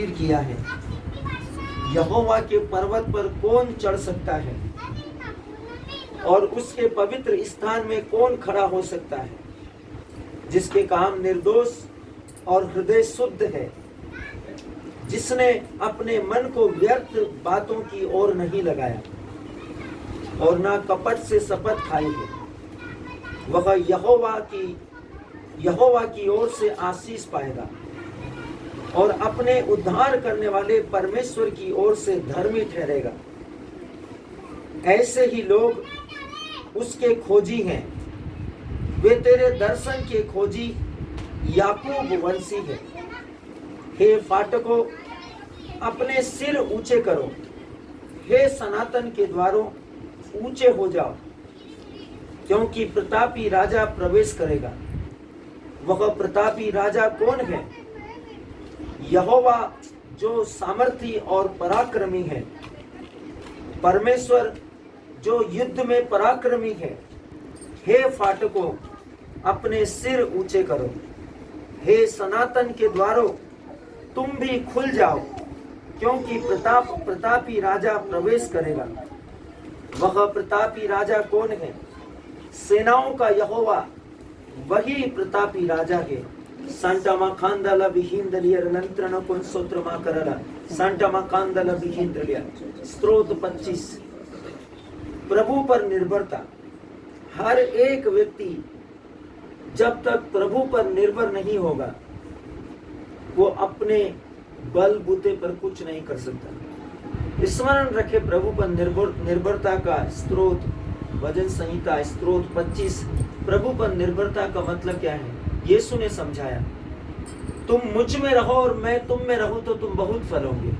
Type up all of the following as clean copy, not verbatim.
स्थिर किया है। यहोवा के पर्वत पर कौन चढ़ सकता है और उसके पवित्र स्थान में कौन खड़ा हो सकता है? जिसके काम निर्दोष और हृदय शुद्ध है, जिसने अपने मन को व्यर्थ बातों की ओर नहीं लगाया और ना कपट से शपथ खाई है, वह यहोवा की ओर से आशीष पाएगा और अपने उद्धार करने वाले परमेश्वर की ओर से धर्मी ठहरेगा। ऐसे ही लोग उसके खोजी हैं, वे तेरे दर्शन के खोजी याकूब वंशी है। हे फाटकों, अपने सिर ऊंचे करो, हे सनातन के द्वारों ऊंचे हो जाओ, क्योंकि प्रतापी राजा प्रवेश करेगा। वह प्रतापी राजा कौन है? यहोवा जो सामर्थी और पराक्रमी है, परमेश्वर जो युद्ध में पराक्रमी है। हे फाटकों, अपने सिर ऊंचे करो, हे सनातन के द्वारों तुम भी खुल जाओ, क्योंकि प्रतापी राजा प्रवेश करेगा। वह प्रतापी राजा कौन है? सेनाओं का यहोवा वही प्रतापी राजा है। सांटामा खांदला बिहिंदलियर नंत्रन कोन सोत्रमा करला सांटामा खांदला बिहिंदलिया। स्त्रोत 25। प्रभु पर निर्भरता। हर एक व्यक्ति जब तक प्रभु पर निर्भर नहीं होगा, वो अपने बलबूते पर कुछ नहीं कर सकता। स्मरण रखे प्रभु पर निर्भरता का स्त्रोत, वचन संहिता स्त्रोत 25। प्रभु पर निर्भरता का मतलब क्या है? यीशु ने समझाया, तुम मुझ में रहो और मैं तुम में रहूं तो तुम बहुत फलोगे।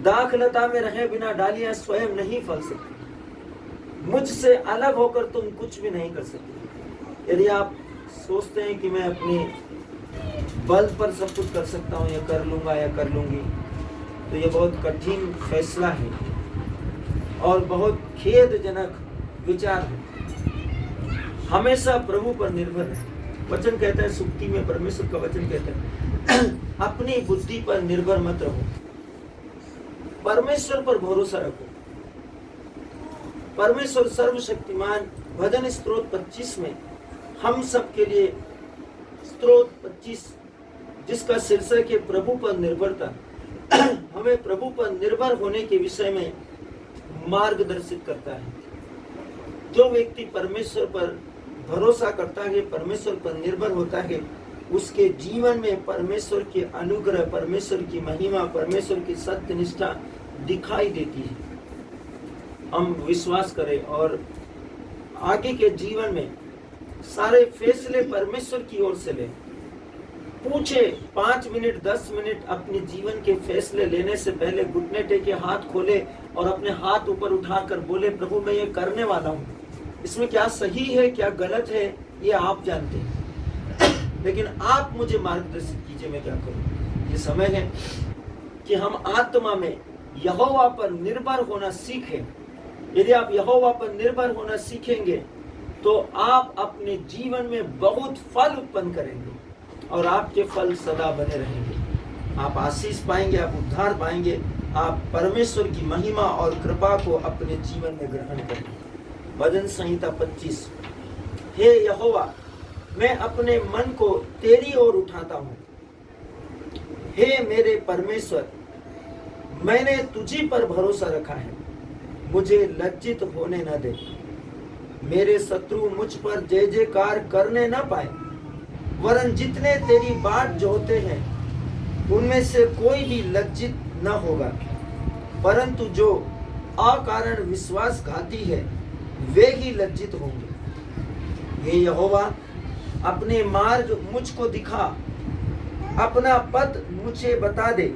दाखलता में रहे बिना डालियां स्वयं नहीं फल सकती। मुझसे अलग होकर तुम कुछ भी नहीं कर सकते। यदि आप सोचते हैं कि मैं अपने बल पर सब कुछ कर सकता हूँ, या कर लूंगा या कर लूंगी, तो ये बहुत कठिन फैसला है और बहुत खेदजनक विचार है। हमेशा प्रभु पर निर्भर है। वचन कहता है, सुक्ति में परमेश्वर का वचन कहता है, अपनी बुद्धि पर निर्भर मत रहो, परमेश्वर पर भरोसा रखो। परमेश्वर सर्वशक्तिमान। भजन स्त्रोत 25 में हम सब के लिए स्त्रोत 25 जिसका शीर्षक है प्रभु पर निर्भरता, हमें प्रभु पर निर्भर होने के विषय में मार्गदर्शित करता है। जो व्यक्ति परमेश्वर पर भरोसा करता है, परमेश्वर पर निर्भर होता है, उसके जीवन में परमेश्वर के अनुग्रह, परमेश्वर की महिमा, परमेश्वर की सत्य निष्ठा दिखाई देती है। हम विश्वास करें और आगे के जीवन में सारे फैसले परमेश्वर की ओर से लें। पूछे 5 मिनट 10 मिनट अपने जीवन के फैसले लेने से पहले घुटने टेके हाथ खोले और अपने हाथ ऊपर उठाकर बोले, प्रभु मैं ये करने वाला हूँ, इसमें क्या सही है क्या गलत है ये आप जानते हैं, लेकिन आप मुझे मार्गदर्शित कीजिए मैं क्या करूँ। ये समय है कि हम आत्मा में यहोवा पर निर्भर होना सीखें। यदि आप यहोवा पर निर्भर होना सीखेंगे तो आप अपने जीवन में बहुत फल उत्पन्न करेंगे और आपके फल सदा बने रहेंगे। आप आशीष पाएंगे, आप उद्धार पाएंगे, आप परमेश्वर की महिमा और कृपा को अपने जीवन में ग्रहण करेंगे। भजन संहिता 25। हे यहोवा, मैं अपने मन को तेरी ओर उठाता हूँ। हे मेरे परमेश्वर, मैंने तुझी पर भरोसा रखा है, मुझे लज्जित होने न दे। मेरे शत्रु मुझ पर जय जयकार करने न पाए, वरन जितने तेरी बाट जोहते हैं उनमें से कोई भी लज्जित न होगा, परंतु जो अकारण विश्वासघाती है वे ही लज्जित होंगे। हे यहोवा, अपने मार्ग मुझको दिखा, अपना पथ मुझे बता दे।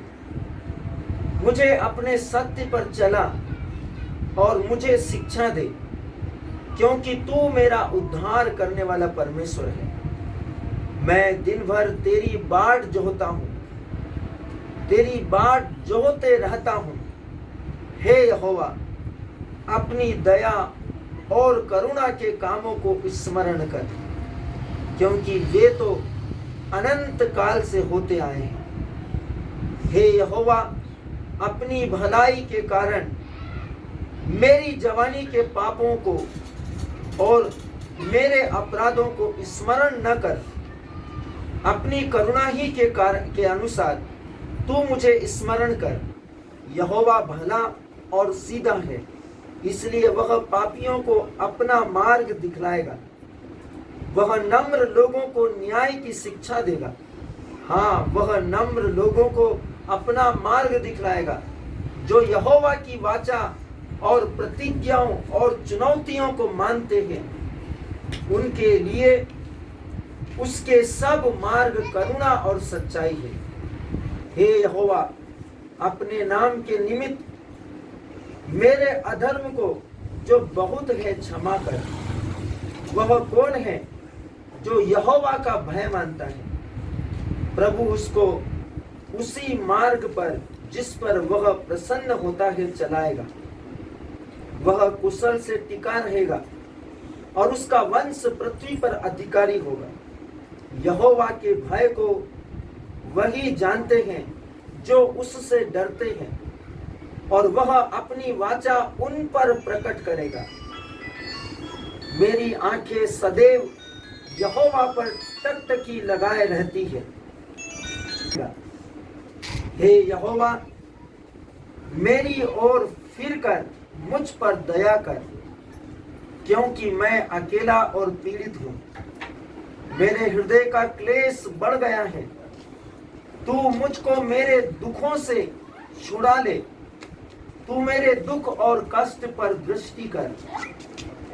मुझे अपने सत्य पर चला और मुझे शिक्षा दे, क्योंकि तू मेरा उद्धार करने वाला परमेश्वर है। मैं दिन भर तेरी बाट जोहता हूँ, तेरी बाट जोहते रहता हूँ। हे यहोवा, अपनी दया और करुणा के कामों को स्मरण कर, क्योंकि वे तो अनंत काल से होते आए हैं। हे यहोवा, अपनी भलाई के कारण मेरी जवानी के पापों को और मेरे अपराधों को स्मरण न कर। अपनी करुणा ही के अनुसार तू मुझे स्मरण कर। यहोवा भला और सीधा है, इसलिए वह पापियों को अपना मार्ग दिखलाएगा। वह नम्र लोगों को न्याय की शिक्षा देगा। हाँ, वह नम्र लोगों को अपना मार्ग दिखलाएगा। जो यहोवा की वाचा और प्रतिज्ञाओं और चुनौतियों को मानते हैं, उनके लिए उसके सब मार्ग करुणा और सच्चाई है। हे यहोवा, अपने नाम के निमित्त मेरे अधर्म को जो बहुत है क्षमा कर। वह कौन है जो यहोवा का भय मानता है? प्रभु उसको उसी मार्ग पर जिस पर वह प्रसन्न होता है चलाएगा। वह कुशल से टिका रहेगा और उसका वंश पृथ्वी पर अधिकारी होगा। यहोवा के भय को वही जानते हैं जो उससे डरते हैं, और वह अपनी वाचा उन पर प्रकट करेगा। मेरी आंखें सदैव यहोवा पर टकटकी लगाए रहती है। हे यहोवा, मेरी ओर फिरकर मुझ पर दया कर, क्योंकि मैं अकेला और पीड़ित हूँ। मेरे हृदय का क्लेश बढ़ गया है। तू मुझको मेरे दुखों से छुड़ा ले। तू मेरे दुख और कष्ट पर दृष्टि कर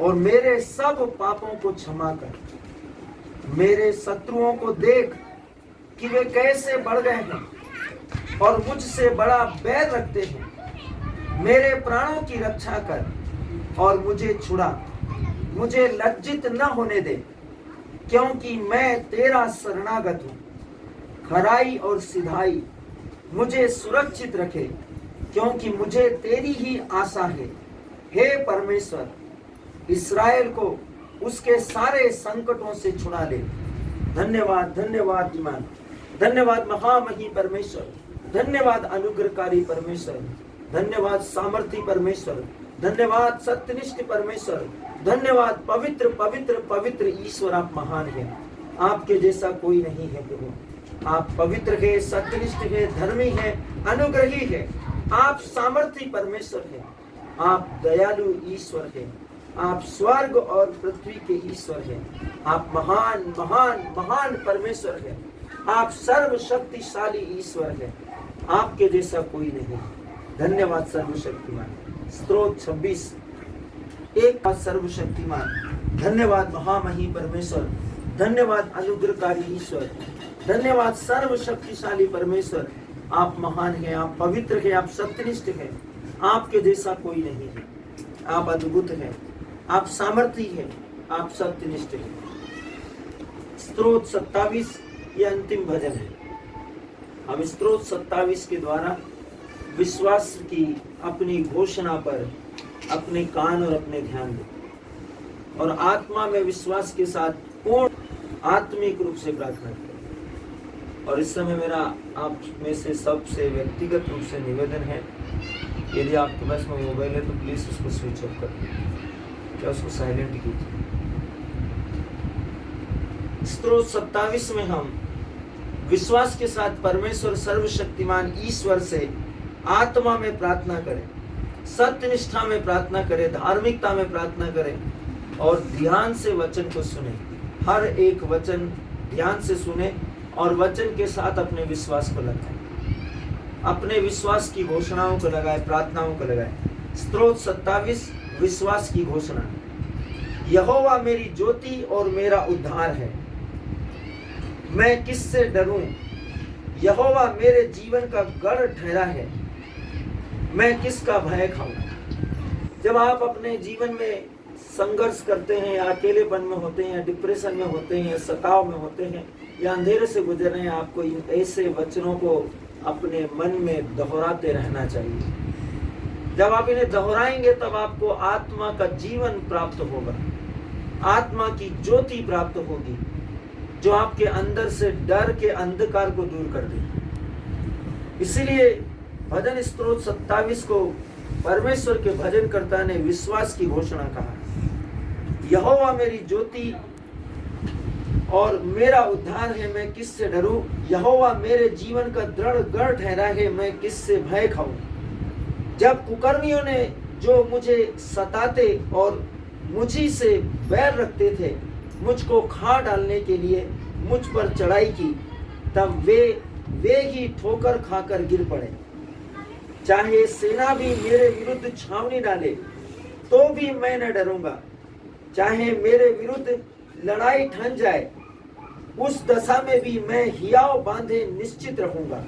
और मेरे सब पापों को क्षमा कर। मेरे शत्रुओं को देख कि वे कैसे बढ़ गए हैं और मुझसे बड़ा बैर रखते हैं। मेरे प्राणों की रक्षा कर और मुझे छुड़ा। मुझे लज्जित न होने दे, क्योंकि मैं तेरा शरणागत हूँ। खराई और सिधाई मुझे सुरक्षित रखे, क्योंकि मुझे तेरी ही आशा है। हे परमेश्वर, इस्राएल को उसके सारे संकटों से छुड़ा ले। धन्यवाद, धन्यवाद ईमान, धन्यवाद महामही परमेश्वर, धन्यवाद अनुग्रहकारी परमेश्वर, धन्यवाद सामर्थी परमेश्वर, धन्यवाद सत्यनिष्ठ परमेश्वर, धन्यवाद पवित्र पवित्र पवित्र ईश्वर। आप महान हैं, आपके जैसा कोई नहीं है प्रभु। आप पवित्र है, सत्यनिष्ठ है, धर्मी है, अनुग्रही है। आप सामर्थी परमेश्वर है। आप दयालु ईश्वर है। आप स्वर्ग और पृथ्वी के ईश्वर है। आप महान महान महान परमेश्वर है। आप सर्वशक्तिशाली ईश्वर है। आपके जैसा कोई नहीं। धन्यवाद सर्वशक्तिमान। स्तोत्र 26 एक बात सर्वशक्तिमान। धन्यवाद महामही परमेश्वर, धन्यवाद अनुग्रहकारी ईश्वर, धन्यवाद सर्वशक्तिशाली परमेश्वर। आप महान हैं, आप पवित्र हैं, आप सत्यनिष्ठ हैं। आपके जैसा कोई नहीं है। आप अद्भुत हैं, आप सामर्थी हैं, आप सत्यनिष्ठ हैं। स्तोत्र 27 ये अंतिम भजन है। हम स्तोत्र 27 के द्वारा विश्वास की अपनी घोषणा पर अपने कान और अपने ध्यान दें और आत्मा में विश्वास के साथ पूर्ण आत्मिक रूप से प्रार्थना करें। और इस समय मेरा आप में से सबसे व्यक्तिगत रूप से निवेदन है, यदि आपके पास में मोबाइल है तो प्लीज उसको स्विच ऑफ कर दीजिए या उसको साइलेंट कीजिए। स्तोत्र 27 में हम विश्वास के साथ परमेश्वर सर्वशक्तिमान ईश्वर से आत्मा में प्रार्थना करें, सत्यनिष्ठा में प्रार्थना करें, धार्मिकता में प्रार्थना करें और ध्यान से वचन को सुने। हर एक वचन ध्यान से सुने और वचन के साथ अपने विश्वास को लगाएं, अपने विश्वास की घोषणाओं को लगाएं, प्रार्थनाओं को लगाएं। स्तोत्र 27 विश्वास की घोषणा। यहोवा मेरी ज्योति और मेरा उद्धार है, मैं किससे डरूं? यहोवा मेरे जीवन का गढ़ ठहरा है, मैं किसका भय खाऊं? जब आप अपने जीवन में संघर्ष करते हैं या अकेलेपन में होते हैं, डिप्रेशन में होते हैं, सताव में होते हैं या अंधेरे से गुजर रहे हैं, आपको इन ऐसे वचनों को अपने मन में दोहराते रहना चाहिए। जब आप इन्हें दोहराएंगे तब आपको आत्मा का जीवन प्राप्त होगा, आत्मा की ज्योति प्राप्त होगी जो आपके अंदर से डर के अंधकार को दूर कर देगी। इसीलिए भजन स्तोत्र 27 को परमेश्वर के भजनकर्ता ने विश्वास की घोषणा कहा, यहोवा मेरी ज्योति और मेरा उद्धार है, मैं किससे डरूं। यहोवा मेरे जीवन का दृढ़ गढ़ ठहरा है, मैं किससे भय खाऊं। जब कुकर्मियों ने जो मुझे सताते और मुझी से बैर रखते थे, मुझको खा डालने के लिए मुझ पर चढ़ाई की, तब वे ही ठोकर खाकर गिर पड़े। चाहे सेना भी मेरे विरुद्ध छावनी डाले तो भी मैं न डरूंगा। चाहे मेरे विरुद्ध लड़ाई ठन जाए, उस दशा में भी मैं हियाव बांधे निश्चित रहूंगा।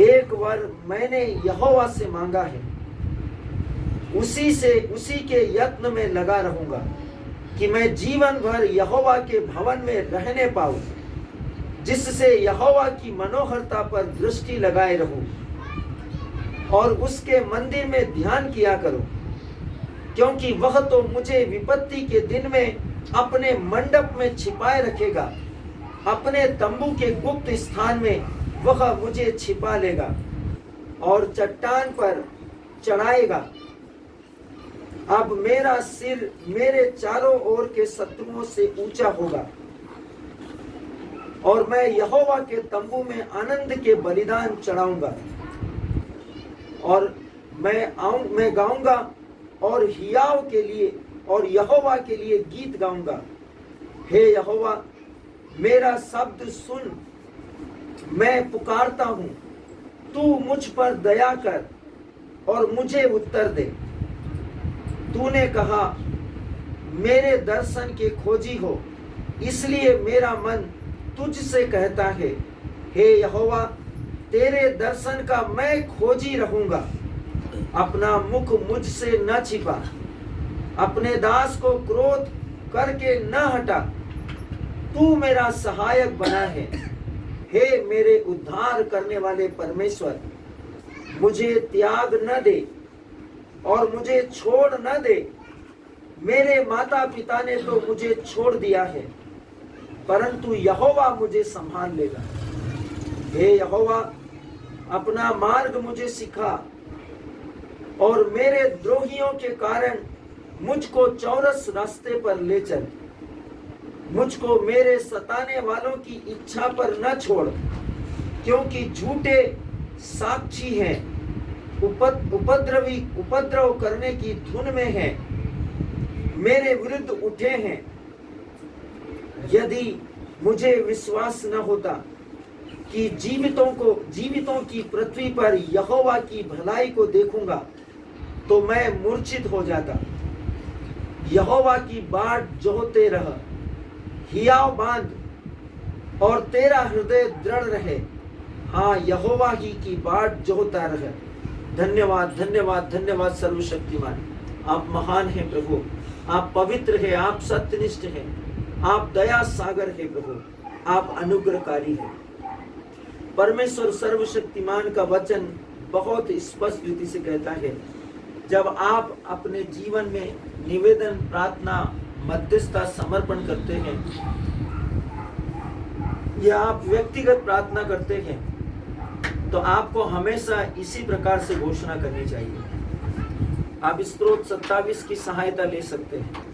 एक वर मैंने यहोवा से मांगा है, उसी के यत्न में लगा रहूंगा कि मैं जीवन भर यहोवा के भवन में रहने पाऊं, जिससे यहोवा की मनोहरता पर दृष्टि लगाए रहूं और उसके मंदिर में ध्यान किया करूं, क्योंकि वह तो मुझे विपत्ति के दिन में अपने मंडप में छिपाए रखेगा। अपने तंबू के गुप्त स्थान में वह मुझे छिपा लेगा और चट्टान पर चढ़ाएगा। अब मेरा सिर मेरे चारों ओर के शत्रुओं से ऊंचा होगा और मैं यहोवा के तंबू में आनंद के बलिदान चढ़ाऊंगा और मैं गाऊंगा और हियाव के लिए और यहोवा के लिए गीत गाऊंगा। हे यहोवा, मेरा शब्द सुन, मैं पुकारता हूं, तू मुझ पर दया कर और मुझे उत्तर दे। तूने कहा, मेरे दर्शन के खोजी हो, इसलिए मेरा मन तुझसे कहता है। हे यहोवा, तेरे दर्शन का मैं खोजी रहूंगा। अपना मुख मुझसे न छिपा, अपने दास को क्रोध करके न हटा। तू मेरा सहायक बना है। हे मेरे उद्धार करने वाले परमेश्वर, मुझे त्याग न दे और मुझे छोड़ न दे। मेरे माता पिता ने तो मुझे छोड़ दिया है, परंतु यहोवा मुझे संभाल लेगा। हे यहोवा, अपना मार्ग मुझे सिखा और मेरे द्रोहियों के कारण मुझको चौरस रास्ते पर ले चल। मुझको मेरे सताने वालों की इच्छा पर न छोड़, क्योंकि झूठे साक्षी हैं, उपद्रव करने की धुन में हैं, मेरे विरुद्ध उठे हैं। यदि मुझे विश्वास न होता कि जीवितों की पृथ्वी पर यहोवा की भलाई को देखूंगा, तो मैं मूर्छित हो जाता। यहोवा की बाट जोहते रह, हियाव बांध और तेरा हृदय दृढ़ रहे। हाँ, यहोवा ही की बाट जोहता रहे। धन्यवाद, धन्यवाद, धन्यवाद सर्वशक्तिमान। आप महान हैं प्रभु, आप पवित्र हैं, आप सत्यनिष्ठ हैं, आप दया सागर हैं प्रभु, आप अनुग्रहकारी हैं। परमेश्वर सर्वशक्तिमान का वचन बहुत स्पष्ट रीति से कहता है, जब आप अपने जीवन में निवेदन, प्रार्थना, मध्यस्थता, समर्पण करते हैं या आप व्यक्तिगत प्रार्थना करते हैं, तो आपको हमेशा इसी प्रकार से घोषणा करनी चाहिए। आप स्तोत्र 27 की सहायता ले सकते हैं।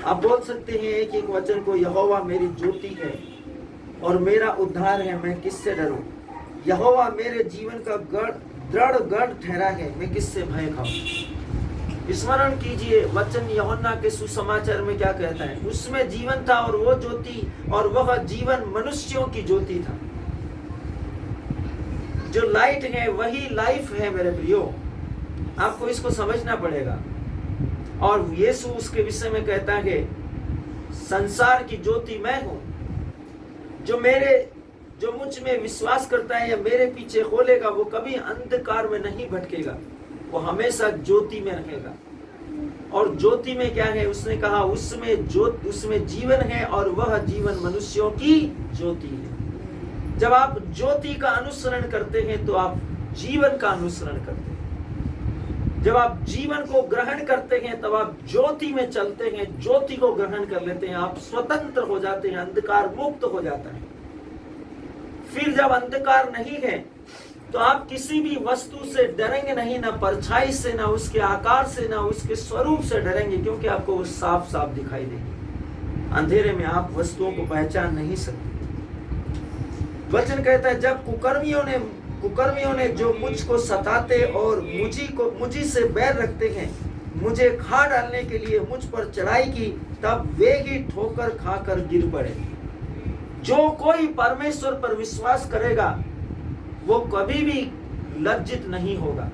आप बोल सकते हैं एक एक वचन को, यहोवा मेरी ज्योति है और मेरा उद्धार है, मैं किससे डरूं। यहोवा मेरे जीवन का दृढ़ गढ़ ठहरा है, मैं किससे भय खाऊं। स्मरण कीजिए वचन यूहन्ना के सुसमाचार में क्या कहता है, उसमें जीवन था और वो ज्योति, और वह जीवन मनुष्यों की ज्योति था। जो लाइट है वही लाइफ है मेरे प्रियो, आपको इसको समझना पड़ेगा। और यीशु उसके विषय में कहता है, संसार की ज्योति मैं हूं, जो मुझ में विश्वास करता है या मेरे पीछे खोलेगा, वो कभी अंधकार में नहीं भटकेगा, वो हमेशा ज्योति में रहेगा। और ज्योति में क्या है, उसने कहा उसमें जीवन है और वह जीवन मनुष्यों की ज्योति है। जब आप ज्योति का अनुसरण करते हैं तो आप जीवन का अनुसरण करते हैं। जब आप जीवन को ग्रहण करते हैं तब आप ज्योति में चलते हैं, ज्योति को ग्रहण कर लेते हैं, आप स्वतंत्र हो जाते हैं, अंधकार मुक्त हो जाता है। फिर जब अंधकार नहीं है तो आप किसी भी वस्तु से डरेंगे नहीं, ना परछाई से, ना उसके आकार से, ना उसके स्वरूप से डरेंगे, क्योंकि आपको वो साफ साफ दिखाई देगी। अंधेरे में आप वस्तुओं को पहचान नहीं सकते। वचन कहता है जब कुकर्मियों ने जो मुझको सताते और मुझी से बैर रखते हैं, मुझे खा डालने के लिए मुझ पर चढ़ाई की, तब वे ही ठोकर खाकर गिर पड़े। जो कोई परमेश्वर पर विश्वास करेगा वो कभी भी लज्जित नहीं होगा।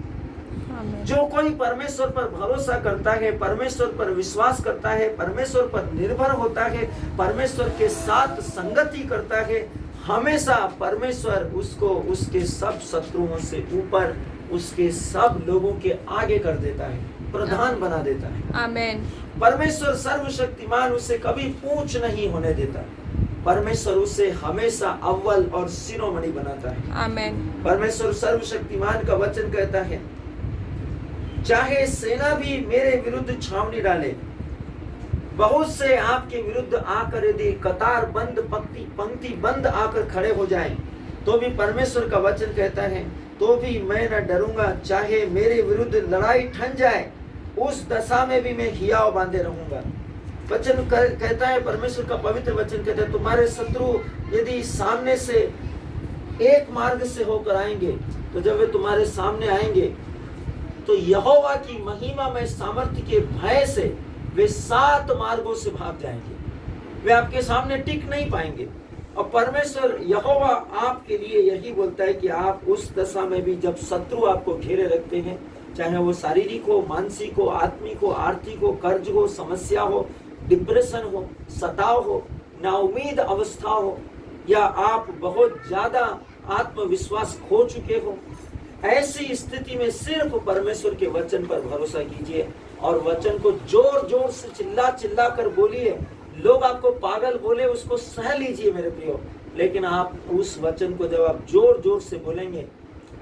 जो कोई परमेश्वर पर भरोसा करता है, परमेश्वर पर विश्वास करता है, परमेश्वर पर निर्भर होता है, परमेश्वर के साथ संगति करता है, हमेशा परमेश्वर उसको उसके सब शत्रुओं से ऊपर, उसके सब लोगों के आगे कर देता है, प्रधान बना देता है। आमीन। परमेश्वर सर्वशक्तिमान उसे कभी पूछ नहीं होने देता। परमेश्वर उसे हमेशा अव्वल और शिरोमणि बनाता है। आमीन। परमेश्वर सर्वशक्तिमान का वचन कहता है चाहे सेना भी मेरे विरुद्ध छावनी डाले, बहुत से आपके विरुद्ध आकर यदि कतार बंद पंक्ति बंद आकर खड़े हो जाएं, तो भी परमेश्वर का वचन कहता है तो भी मैं न डरूंगा। चाहे मेरे विरुद्ध लड़ाई ठन जाए, उस दशा में भी मैं हियाव बांधे रहूंगा। वचन कहता है, परमेश्वर का पवित्र वचन कहता है तुम्हारे शत्रु यदि सामने से एक मार्ग से होकर आएंगे, तो जब वे तुम्हारे सामने आएंगे तो यहोवा की महिमा में सामर्थ्य के भय से वे 7 मार्गों से भाग जाएंगे, वे आपके सामने टिक नहीं पाएंगे। और परमेश्वर यहोवा आपके लिए यही बोलता है कि आप उस दशा में भी, जब शत्रु आपको घेरे रखते हैं, चाहे वो शारीरिक हो, मानसिक हो, आत्मिक हो, आर्थिक हो, कर्ज हो, समस्या हो, डिप्रेशन हो, सताव हो, नाउमीद अवस्था हो, या आप बहुत ज्यादा आत्मविश्वास खो चुके हो, ऐसी स्थिति में सिर्फ परमेश्वर के वचन पर भरोसा कीजिए और वचन को जोर जोर से चिल्ला कर बोलिए। लोग आपको पागल बोले, उसको सह लीजिए मेरे प्रियो, लेकिन आप उस वचन को जब आप जोर जोर से बोलेंगे,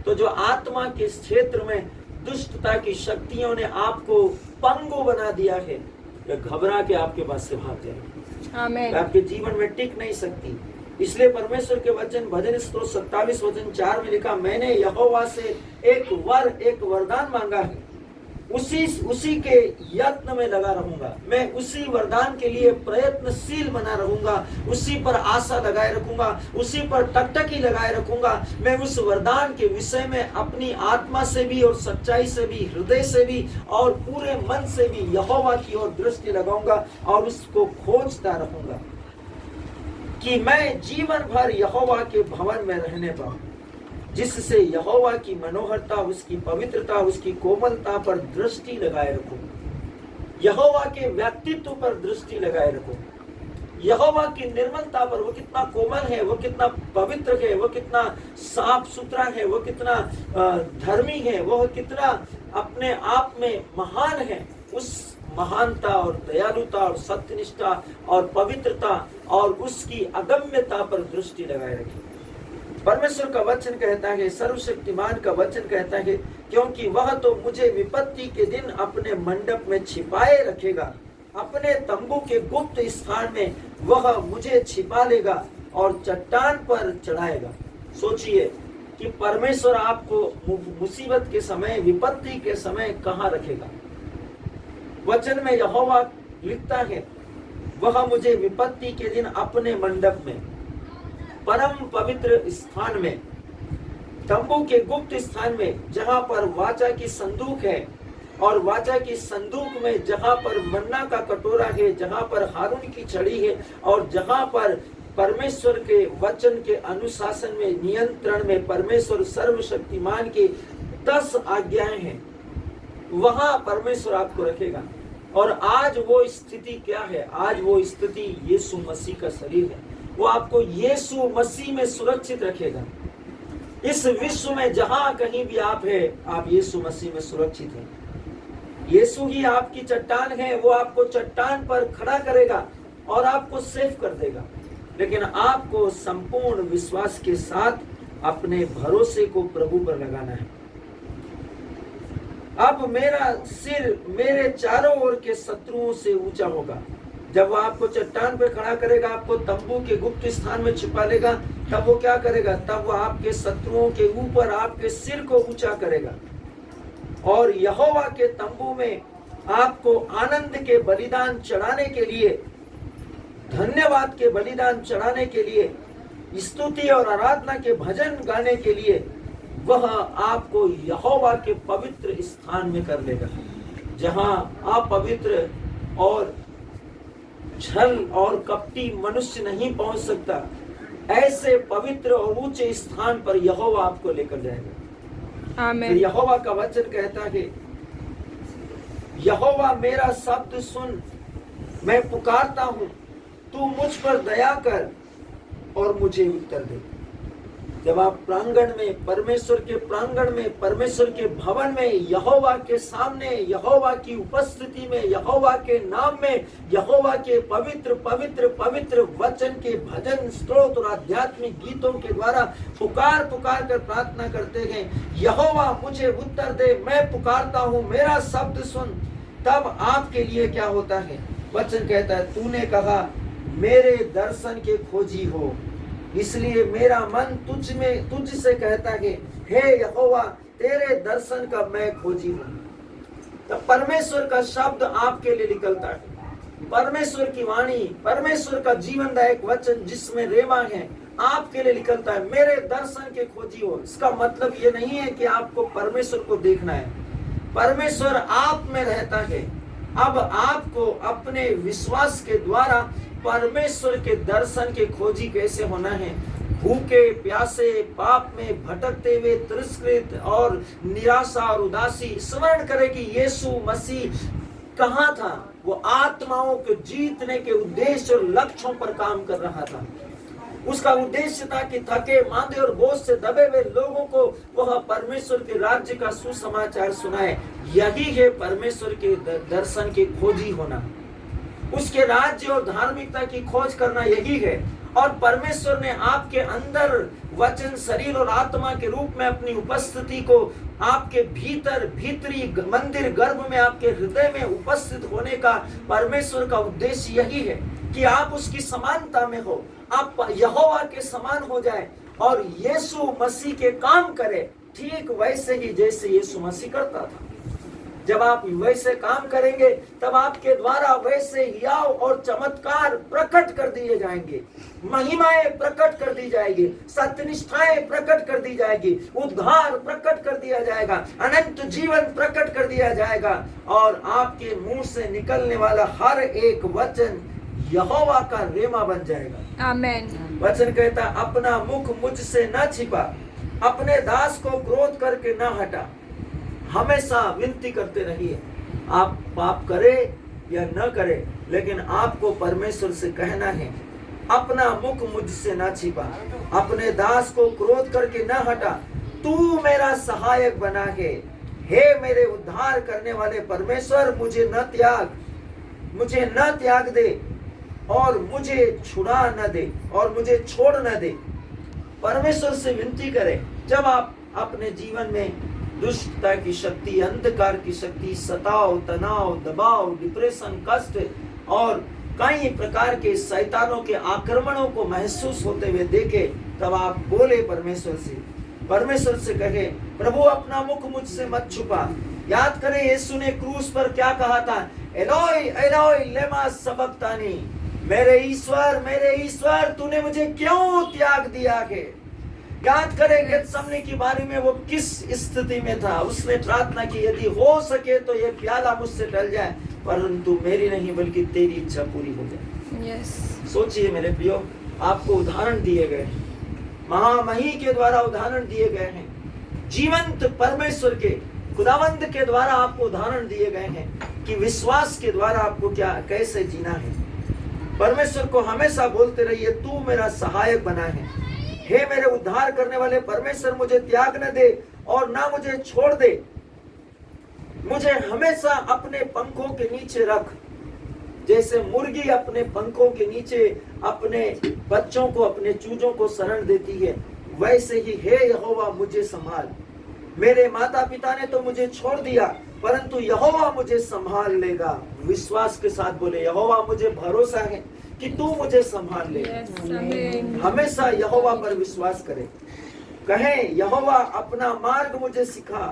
तो जो आत्मा के क्षेत्र में दुष्टता की शक्तियों ने आपको पंगु बना दिया है, वे घबरा के आपके पास से भाग जाएगी। आमीन। आपके जीवन में टिक नहीं सकती। इसलिए परमेश्वर के वचन भजन स्तोत्र 27 वचन 4 में लिखा, मैंने यहोवा से एक वरदान मांगा है, उसी के यत्न में लगा रहूंगा। मैं उसी वरदान के लिए प्रयत्नशील बना रहूंगा, उसी पर आशा लगाए रखूंगा, उसी पर टकटकी लगाए रखूंगा। मैं उस वरदान के विषय में अपनी आत्मा से भी और सच्चाई से भी, हृदय से भी और पूरे मन से भी यहोवा की ओर दृष्टि लगाऊंगा और उसको खोजता रहूंगा कि मैं जीवन भर यहोवा के भवन में रहने पाऊं, जिससे यहोवा की मनोहरता, उसकी पवित्रता, उसकी कोमलता पर दृष्टि लगाए रखूं, यहोवा के व्यक्तित्व पर दृष्टि लगाए रखूं, यहोवा की निर्मलता पर, वो कितना कोमल है, वो कितना पवित्र है, वो कितना साफ सुथरा है, वो कितना धर्मी है, वो कितना अपने आप में महान है। उस महानता और दयालुता और सत्यनिष्ठा और पवित्रता और उसकी अगम्यता पर दृष्टि लगाए रखें। परमेश्वर का वचन कहता है, सर्वशक्तिमान का वचन कहता है, क्योंकि वह तो मुझे विपत्ति के दिन अपने मंडप में छिपाए रखेगा, अपने तंबू के गुप्त स्थान में वह मुझे छिपा लेगा और चट्टान पर चढ़ाएगा। सोचिए कि परमेश्वर आपको मुसीबत के समय, विपत्ति के समय कहाँ रखेगा। वचन में यहोवा लिखता है, वह मुझे विपत्ति के दिन अपने मंडप में, परम पवित्र स्थान में, तंबू के गुप्त स्थान में, जहां पर वाचा की संदूक है, और वाचा की संदूक में जहां पर मन्ना का कटोरा है, जहां पर हारून की छड़ी है, और जहां पर परमेश्वर के वचन के अनुशासन में, नियंत्रण में परमेश्वर सर्वशक्तिमान की 10 आज्ञाएं हैं, वहां परमेश्वर आपको रखेगा। और आज वो स्थिति क्या है? आज वो स्थिति यीशु मसीह का शरीर है। वो आपको यीशु मसीह में सुरक्षित रखेगा। इस विश्व में जहां कहीं भी आप है, आप यीशु मसीह में सुरक्षित हैं। यीशु ही आपकी चट्टान है, वो आपको चट्टान पर खड़ा करेगा और आपको सेफ कर देगा। लेकिन आपको संपूर्ण विश्वास के साथ अपने भरोसे को प्रभु पर लगाना है। अब मेरा सिर मेरे चारों ओर के शत्रुओं से ऊंचा होगा। जब वो आपको चट्टान पे खड़ा करेगा, आपको तंबू के गुप्त स्थान में छिपा लेगा, तब वो क्या करेगा? तब वो आपके शत्रुओं के ऊपर आपके सिर को ऊंचा करेगा। और यहोवा के तंबू में आपको आनंद के बलिदान चढ़ाने के लिए, धन्यवाद के बलिदान चढ़ाने के लिए, स्तुति और आराधना के भजन गाने के लिए वह आपको यहोवा के पवित्र स्थान में कर लेगा, जहां अपवित्र और छल और कपटी मनुष्य नहीं पहुंच सकता। ऐसे पवित्र और ऊंचे स्थान पर यहोवा आपको लेकर जाएगा। आमीन। यहोवा का वचन कहता है, यहोवा मेरा शब्द सुन, मैं पुकारता हूं, तू मुझ पर दया कर और मुझे उत्तर दे। जब आप प्रांगण में, परमेश्वर के प्रांगण में, परमेश्वर के भवन में, यहोवा के सामने, यहोवा की उपस्थिति में, यहोवा के नाम में, यहोवा के पवित्र पवित्र पवित्र वचन के भजन, स्तोत्र और आध्यात्मिक गीतों के द्वारा पुकार पुकार कर प्रार्थना करते हैं, यहोवा मुझे उत्तर दे, मैं पुकारता हूं, मेरा शब्द सुन, तब आपके लिए क्या होता है? वचन कहता है, तूने कहा मेरे दर्शन के खोजी हो, इसलिए मेरा मन तुझसे कहता है, हे यहोवा तेरे दर्शन का मैं खोजी हूं। तो परमेश्वर का शब्द आपके लिए निकलता है, परमेश्वर की वाणी, परमेश्वर का जीवनदायक वचन जिसमें रेमा है, आपके लिए निकलता है, मेरे दर्शन के खोजी हो। इसका मतलब ये नहीं है कि आपको परमेश्वर को देखना है, परमेश्वर आप में रहता है। अब आपको अपने विश्वास के द्वारा परमेश्वर के दर्शन के खोजी कैसे होना है? भूखे प्यासे, पाप में भटकते हुए, तिरस्कृत और निराशा और उदासी। स्मरण करें कि यीशु मसीह कहाँ था? वो आत्माओं को जीतने के उद्देश्य और लक्ष्यों पर काम कर रहा था। उसका उद्देश्य था कि थके मांदे और बोझ से दबे हुए लोगों को वह परमेश्वर के राज्य का सुसमाचार सुनाए। यही है परमेश्वर के दर्शन की खोजी होना, उसके राज्य और धार्मिकता की खोज करना, यही है। और परमेश्वर ने आपके अंदर वचन, शरीर और आत्मा के रूप में अपनी उपस्थिति को आपके भीतर, भीतरी मंदिर गर्भ में, आपके हृदय में उपस्थित होने का परमेश्वर का उद्देश्य यही है कि आप उसकी समानता में हो, आप यहोवा के समान हो जाए और यीशु मसीह के काम करे, ठीक वैसे ही जैसे यीशु मसीह करता था। जब आप वैसे काम करेंगे तब आपके द्वारा वैसे हियाव और चमत्कार प्रकट कर दिए जाएंगे, महिमाएं प्रकट कर दी जाएगी, सत्यनिष्ठाएं प्रकट कर दी जाएगी, उद्धार प्रकट कर दिया जाएगा, अनंत जीवन प्रकट कर दिया जाएगा और आपके मुंह से निकलने वाला हर एक वचन यहोवा का रेमा बन जाएगा। आमीन। वचन कहता, अपना मुख मुझसे न छिपा, अपने दास को क्रोध करके न हटा। हमेशा विनती करते रहिए, आप पाप करे या न करे, लेकिन आपको परमेश्वर से कहना है, अपना मुख मुझसे न छिपा, अपने दास को क्रोध करके न हटा, तू मेरा सहायक बना है। हे मेरे उद्धार करने वाले परमेश्वर, मुझे न त्याग दे और मुझे छुड़ा न दे और मुझे छोड़ न दे। परमेश्वर से विनती करें। जब आप अपने जीवन में दुष्टता की शक्ति, अंधकार की शक्ति, सताव, तनाव, दबाव, डिप्रेशन, कष्ट और कई प्रकार के शैतानों के आक्रमणों को महसूस होते हुए देखे, तब आप बोले परमेश्वर से कहे, प्रभु अपना मुख मुझसे मत छुपा। याद करें यीशु ने क्रूस पर क्या कहा था, एलोई एलोई लेमा सबक्तानी, मेरे ईश्वर तूने मुझे क्यों त्याग दिया है। याद करें गेतसेमनी की बारी में वो किस स्थिति में था। उसने प्रार्थना की, यदि हो सके तो ये प्याला मुझसे टल जाए, परंतु मेरी नहीं बल्कि तेरी इच्छा पूरी हो जाए। सोचिए मेरे प्रियो, आपको उदाहरण दिए गए, महामही के द्वारा उदाहरण दिए गए हैं, जीवंत परमेश्वर के खुदावंद के द्वारा आपको उदाहरण दिए गए हैं कि विश्वास के द्वारा आपको कैसे जीना है। परमेश्वर को हमेशा बोलते रहिए, तू मेरा सहायक बना है। हे मेरे उद्धार करने वाले परमेश्वर, मुझे त्याग न दे और ना मुझे छोड़ दे, मुझे हमेशा अपने पंखों के नीचे रख। जैसे मुर्गी अपने पंखों के नीचे अपने बच्चों को, अपने चूजों को शरण देती है, वैसे ही हे यहोवा मुझे संभाल। मेरे माता पिता ने तो मुझे छोड़ दिया, परंतु यहोवा मुझे संभाल लेगा। विश्वास के साथ बोले, यहोवा मुझे भरोसा है कि तू मुझे संभाल लेगा। हमेशा यहोवा पर विश्वास करें, कहें यहोवा अपना मार्ग मुझे सिखा।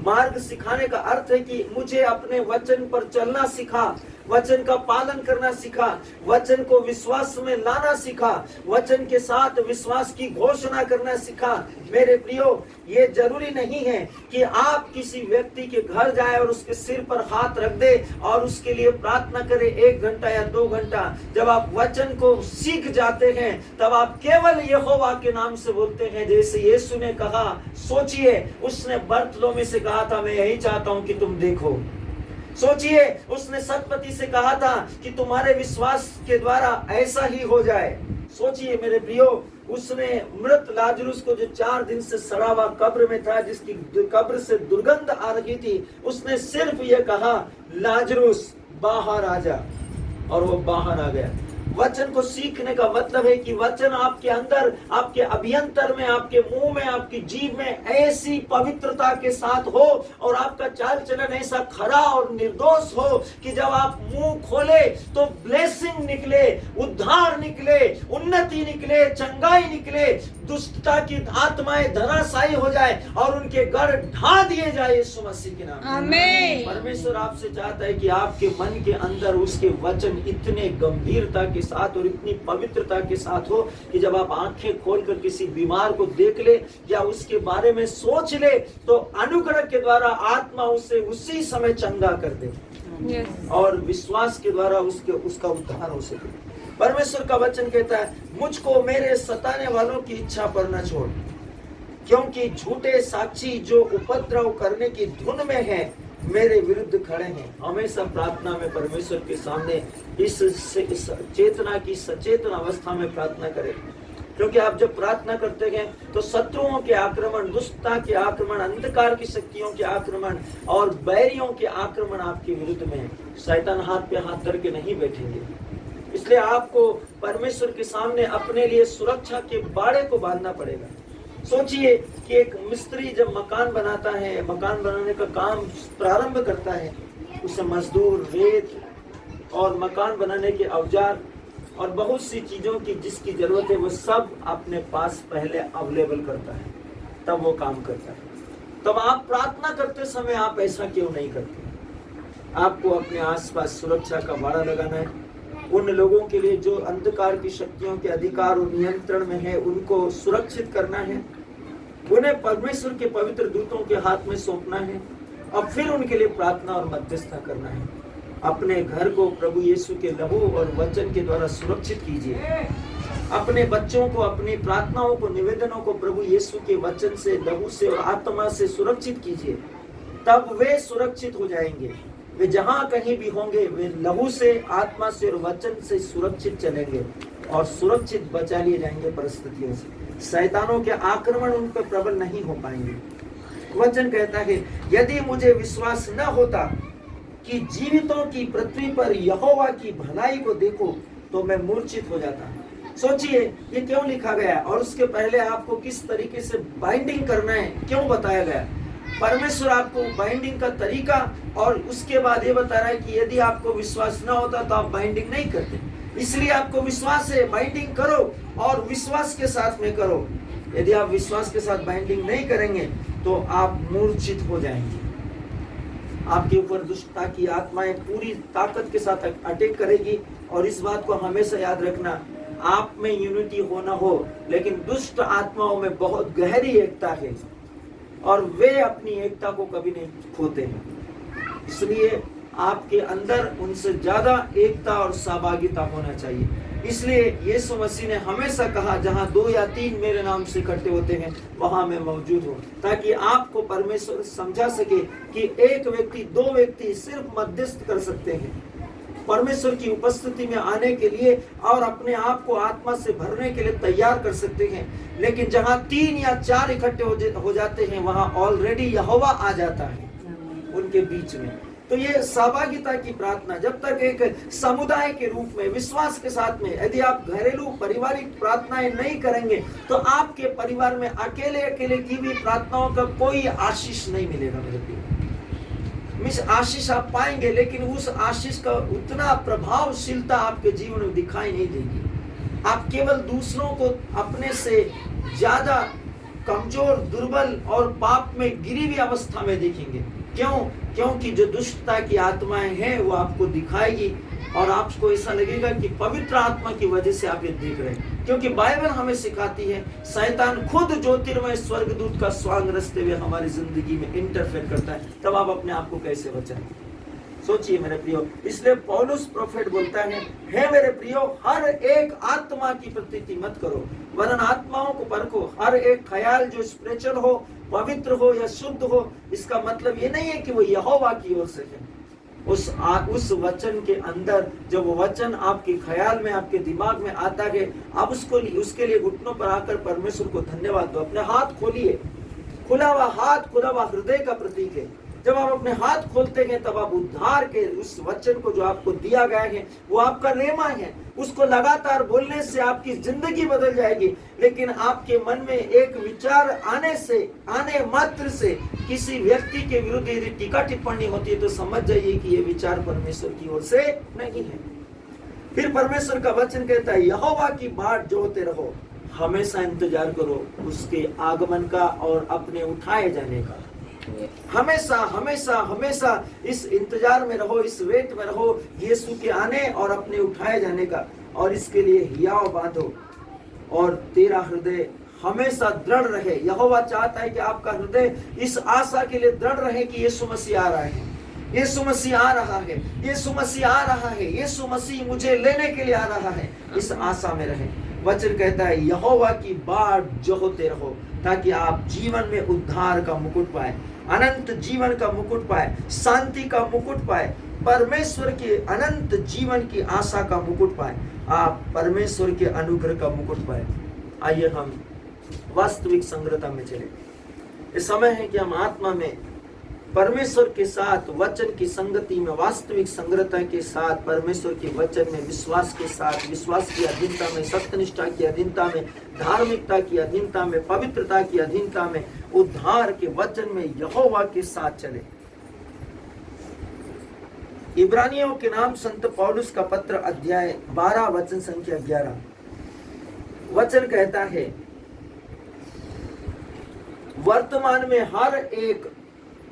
मार्ग सिखाने का अर्थ है कि मुझे अपने वचन पर चलना सिखा, वचन का पालन करना सिखा, वचन को विश्वास में लाना सिखा, वचन के साथ विश्वास की घोषणा करना सिखा। मेरे प्रियो, ये जरूरी नहीं है कि आप किसी व्यक्ति के घर जाए और उसके सिर पर हाथ रख दे और उसके लिए प्रार्थना करें 1 घंटा या 2 घंटा। जब आप वचन को सीख जाते हैं तब आप केवल यहोवा के नाम से बोलते हैं। जैसे यीशु ने कहा, सोचिए, उसने बरतुल्मै से कहा था, मैं यही चाहता हूं कि तुम देखो। सोचिए, उसने सतपति से कहा था कि तुम्हारे विश्वास के द्वारा ऐसा ही हो जाए। सोचिए मेरे प्रियो, उसने मृत लाजरुस को, जो 4 दिन से सड़ा हुआ कब्र में था, जिसकी कब्र से दुर्गंध आ रही थी, उसने सिर्फ ये कहा, लाजरुस बाहर आ जा, और वो बाहर आ गया। वचन को सीखने का मतलब है कि वचन आपके अंदर, आपके अभ्यंतर में, आपके मुंह में, आपकी जीभ में ऐसी पवित्रता के साथ हो और आपका चाल चलन ऐसा खरा और निर्दोष हो कि जब आप मुंह खोले तो ब्लेसिंग निकले, उद्धार निकले, उन्नति निकले, चंगाई निकले, दुष्टता की आत्माएं धराशायी हो जाए और उनके गढ़ ढा दिए जाए यीशु मसीह के नाम। आमीन। परमेश्वर आपसे चाहता है कि आपके मन के अंदर उसके वचन इतने गंभीरता के साथ और इतनी पवित्रता के साथ हो कि जब आप आंखें खोलकर किसी बीमार को देख ले या उसके बारे में सोच ले तो अनुग्रह के द्वारा आत्मा उसे उसी समय चंगा कर दे और विश्वास के द्वारा उसका उद्धार हो सके। परमेश्वर का वचन कहता है, मुझको मेरे सताने वालों की इच्छा पर न छोड़, क्योंकि झूठे साक्षी जो उपद्रव करने की धुन में है मेरे विरुद्ध खड़े हैं। हमेशा प्रार्थना में परमेश्वर के सामने इस चेतना की सचेतन अवस्था में प्रार्थना करें, क्योंकि आप जब प्रार्थना करते हैं तो शत्रुओं के आक्रमण, दुष्टता के आक्रमण, अंधकार की शक्तियों के आक्रमण और बैरियों के आक्रमण आपके विरुद्ध में है। शैतान हाथ पे हाथ करके नहीं बैठेंगे। इसलिए आपको परमेश्वर के सामने अपने लिए सुरक्षा के बाड़े को बांधना पड़ेगा। सोचिए कि एक मिस्त्री जब मकान बनाता है, मकान बनाने का काम प्रारंभ करता है, उसे मजदूर, रेत और मकान बनाने के औजार और बहुत सी चीजों की जिसकी जरूरत है वो सब अपने पास पहले अवेलेबल करता है, तब वो काम करता है। तब आप प्रार्थना करते समय आप ऐसा क्यों नहीं करते? आपको अपने आसपास सुरक्षा का बाड़ा लगाना है। उन लोगों के लिए जो अंधकार की शक्तियों के अधिकार और नियंत्रण में है, उनको सुरक्षित करना है, उन्हें परमेश्वर के पवित्र दूतों के हाथ में सौंपना है और फिर उनके लिए प्रार्थना और मध्यस्थता करना है। अपने घर को प्रभु यीशु के लहू और वचन के द्वारा सुरक्षित कीजिए। अपने बच्चों को, अपनी प्रार्थनाओं को, निवेदनों को प्रभु यीशु के वचन से, लहू से और आत्मा से सुरक्षित कीजिए, तब वे सुरक्षित हो जाएंगे। वे जहां कहीं भी होंगे वे लहू से, आत्मा से और वचन से सुरक्षित चलेंगे और सुरक्षित बचा लिए जाएंगे परिस्थितियों से। शैतानों के आक्रमण उन पर प्रबल नहीं हो पाएंगे। वचन कहता है, यदि मुझे विश्वास न होता कि जीवितों की पृथ्वी पर यहोवा की भलाई को देखो तो मैं मूर्छित हो जाता। सोचिए ये क्यों लिखा गया और उसके पहले आपको किस तरीके से बाइंडिंग करना है क्यों बताया गया। परमेश्वर आपको बाइंडिंग का तरीका और उसके बाद ये बता रहा है कि यदि आपको विश्वास ना होता तो आप बाइंडिंग नहीं करते। इसलिए आपको विश्वास है, बाइंडिंग करो और विश्वास के साथ में करो। यदि आप विश्वास के साथ बाइंडिंग नहीं करेंगे तो आप मूर्छित हो जाएंगे। आपके ऊपर दुष्टता की आत्माएं पूरी ताकत के साथ अटैक करेगी। और इस बात को हमेशा याद रखना, आप में यूनिटी हो ना हो लेकिन दुष्ट आत्माओं में बहुत गहरी एकता है और वे अपनी एकता को कभी नहीं खोते हैं। इसलिए आपके अंदर उनसे ज्यादा एकता और सहभागिता होना चाहिए। इसलिए यीशु मसीह ने हमेशा कहा, जहां 2 या 3 मेरे नाम से इकट्ठे होते हैं वहां मैं मौजूद हूं, ताकि आपको परमेश्वर समझा सके कि एक व्यक्ति, 2 व्यक्ति सिर्फ मध्यस्थ कर सकते हैं परमेश्वर की उपस्थिति में आने के लिए और अपने आप को आत्मा से भरने के लिए तैयार कर सकते हैं। लेकिन जहां 3 या 4 इकट्ठे हो जाते हैं वहां ऑलरेडी यहोवा आ जाता है उनके बीच में। तो ये सहभागिता की प्रार्थना जब तक एक समुदाय के रूप में विश्वास के साथ में यदि आप घरेलू पारिवारिक प्रार्थनाएं नहीं करेंगे तो आपके परिवार में अकेले अकेले की भी प्रार्थनाओं का कोई आशीष नहीं मिलेगा मेरे प्रिय। मिस आशीष आप पाएंगे लेकिन उस आशीष का उतना प्रभावशीलता आपके जीवन में दिखाई नहीं देगी। आप केवल दूसरों को अपने से ज्यादा कमजोर, दुर्बल और पाप में गिरी हुई अवस्था में देखेंगे। क्यों? क्योंकि जो दुष्टता की आत्माएं हैं वो आपको दिखाएगी और आपको ऐसा लगेगा कि पवित्र आत्मा की वजह से आप ये देख रहे हैं। क्योंकि बाइबल हमें सिखाती है शैतान खुद ज्योतिर्मय स्वर्गदूत का स्वांग रचते हुए हमारी जिंदगी में इंटरफेयर करता है। तब आप अपने आप को कैसे बचाएं? सोचिए मेरे प्रियो। इसलिए पौलुस प्रोफेट बोलता है, हे मेरे प्रियो, हर एक आत्मा की प्रतीति मत करो वरन आत्माओं को परखो। हर एक ख्याल जो स्पिरिचुअल हो, पवित्र हो या शुद्ध हो, इसका मतलब ये नहीं है कि वो यहोवा की ओर से है। उस वचन के अंदर जब वो वचन आपके ख्याल में, आपके दिमाग में आता है, आप उसके लिए घुटनों पर आकर परमेश्वर को धन्यवाद दो। अपने हाथ खोलिए। खुला हुआ हाथ खुला हुआ हृदय का प्रतीक है। जब आप अपने हाथ खोलते हैं तब आप उद्धार के उस वचन को जो आपको दिया गया है वो आपका रेमा है, उसको लगातार बोलने से आपकी जिंदगी बदल जाएगी। लेकिन आपके मन में एक विचार आने मात्र से किसी व्यक्ति के विरुद्ध यदि टीका टिप्पणी होती है तो समझ जाइए कि ये विचार परमेश्वर की ओर से नहीं है। फिर परमेश्वर का वचन कहता है, यहोवा की बाट जोहते रहो, हमेशा इंतजार करो उसके आगमन का और अपने उठाए जाने का। हमेशा हमेशा हमेशा इस इंतजार में रहो, इस वेट में रहो यीशु के आने और अपने उठाए जाने का। और इसके लिए हियाव बांधो और तेरा हृदय हमेशा दृढ़ रहे। यहोवा चाहता है कि आपका हृदय इस आशा के लिए दृढ़ रहे कि यीशु मसीह आ रहा है, यीशु मसीह आ रहा है, यीशु मसीह आ रहा है, यीशु मसीह मुझे लेने के लिए आ रहा है। इस आशा में रहे। वचन कहता है, यहोवा की बाट जोहते रहो ताकि आप जीवन में उद्धार का मुकुट पाए, अनंत जीवन का मुकुट पाए, शांति का मुकुट पाए, परमेश्वर के अनंत जीवन की आशा का मुकुट पाए, आप परमेश्वर के अनुग्रह का मुकुट पाए। आइए हम वास्तविक संग्रहता में चले। ये समय है कि हम आत्मा में परमेश्वर के साथ वचन की संगति में, वास्तविक संग्रहता के साथ, परमेश्वर के वचन में विश्वास के साथ, विश्वास की अधीनता में, सत्यनिष्ठा की अधीनता में, धार्मिकता की अधीनता में, पवित्रता की अधीनता में, उद्धार के वचन में यहोवा के साथ चले। इब्रानियों के नाम संत पौलुस का पत्र अध्याय 12 वचन संख्या 11 वचन कहता है, वर्तमान में हर एक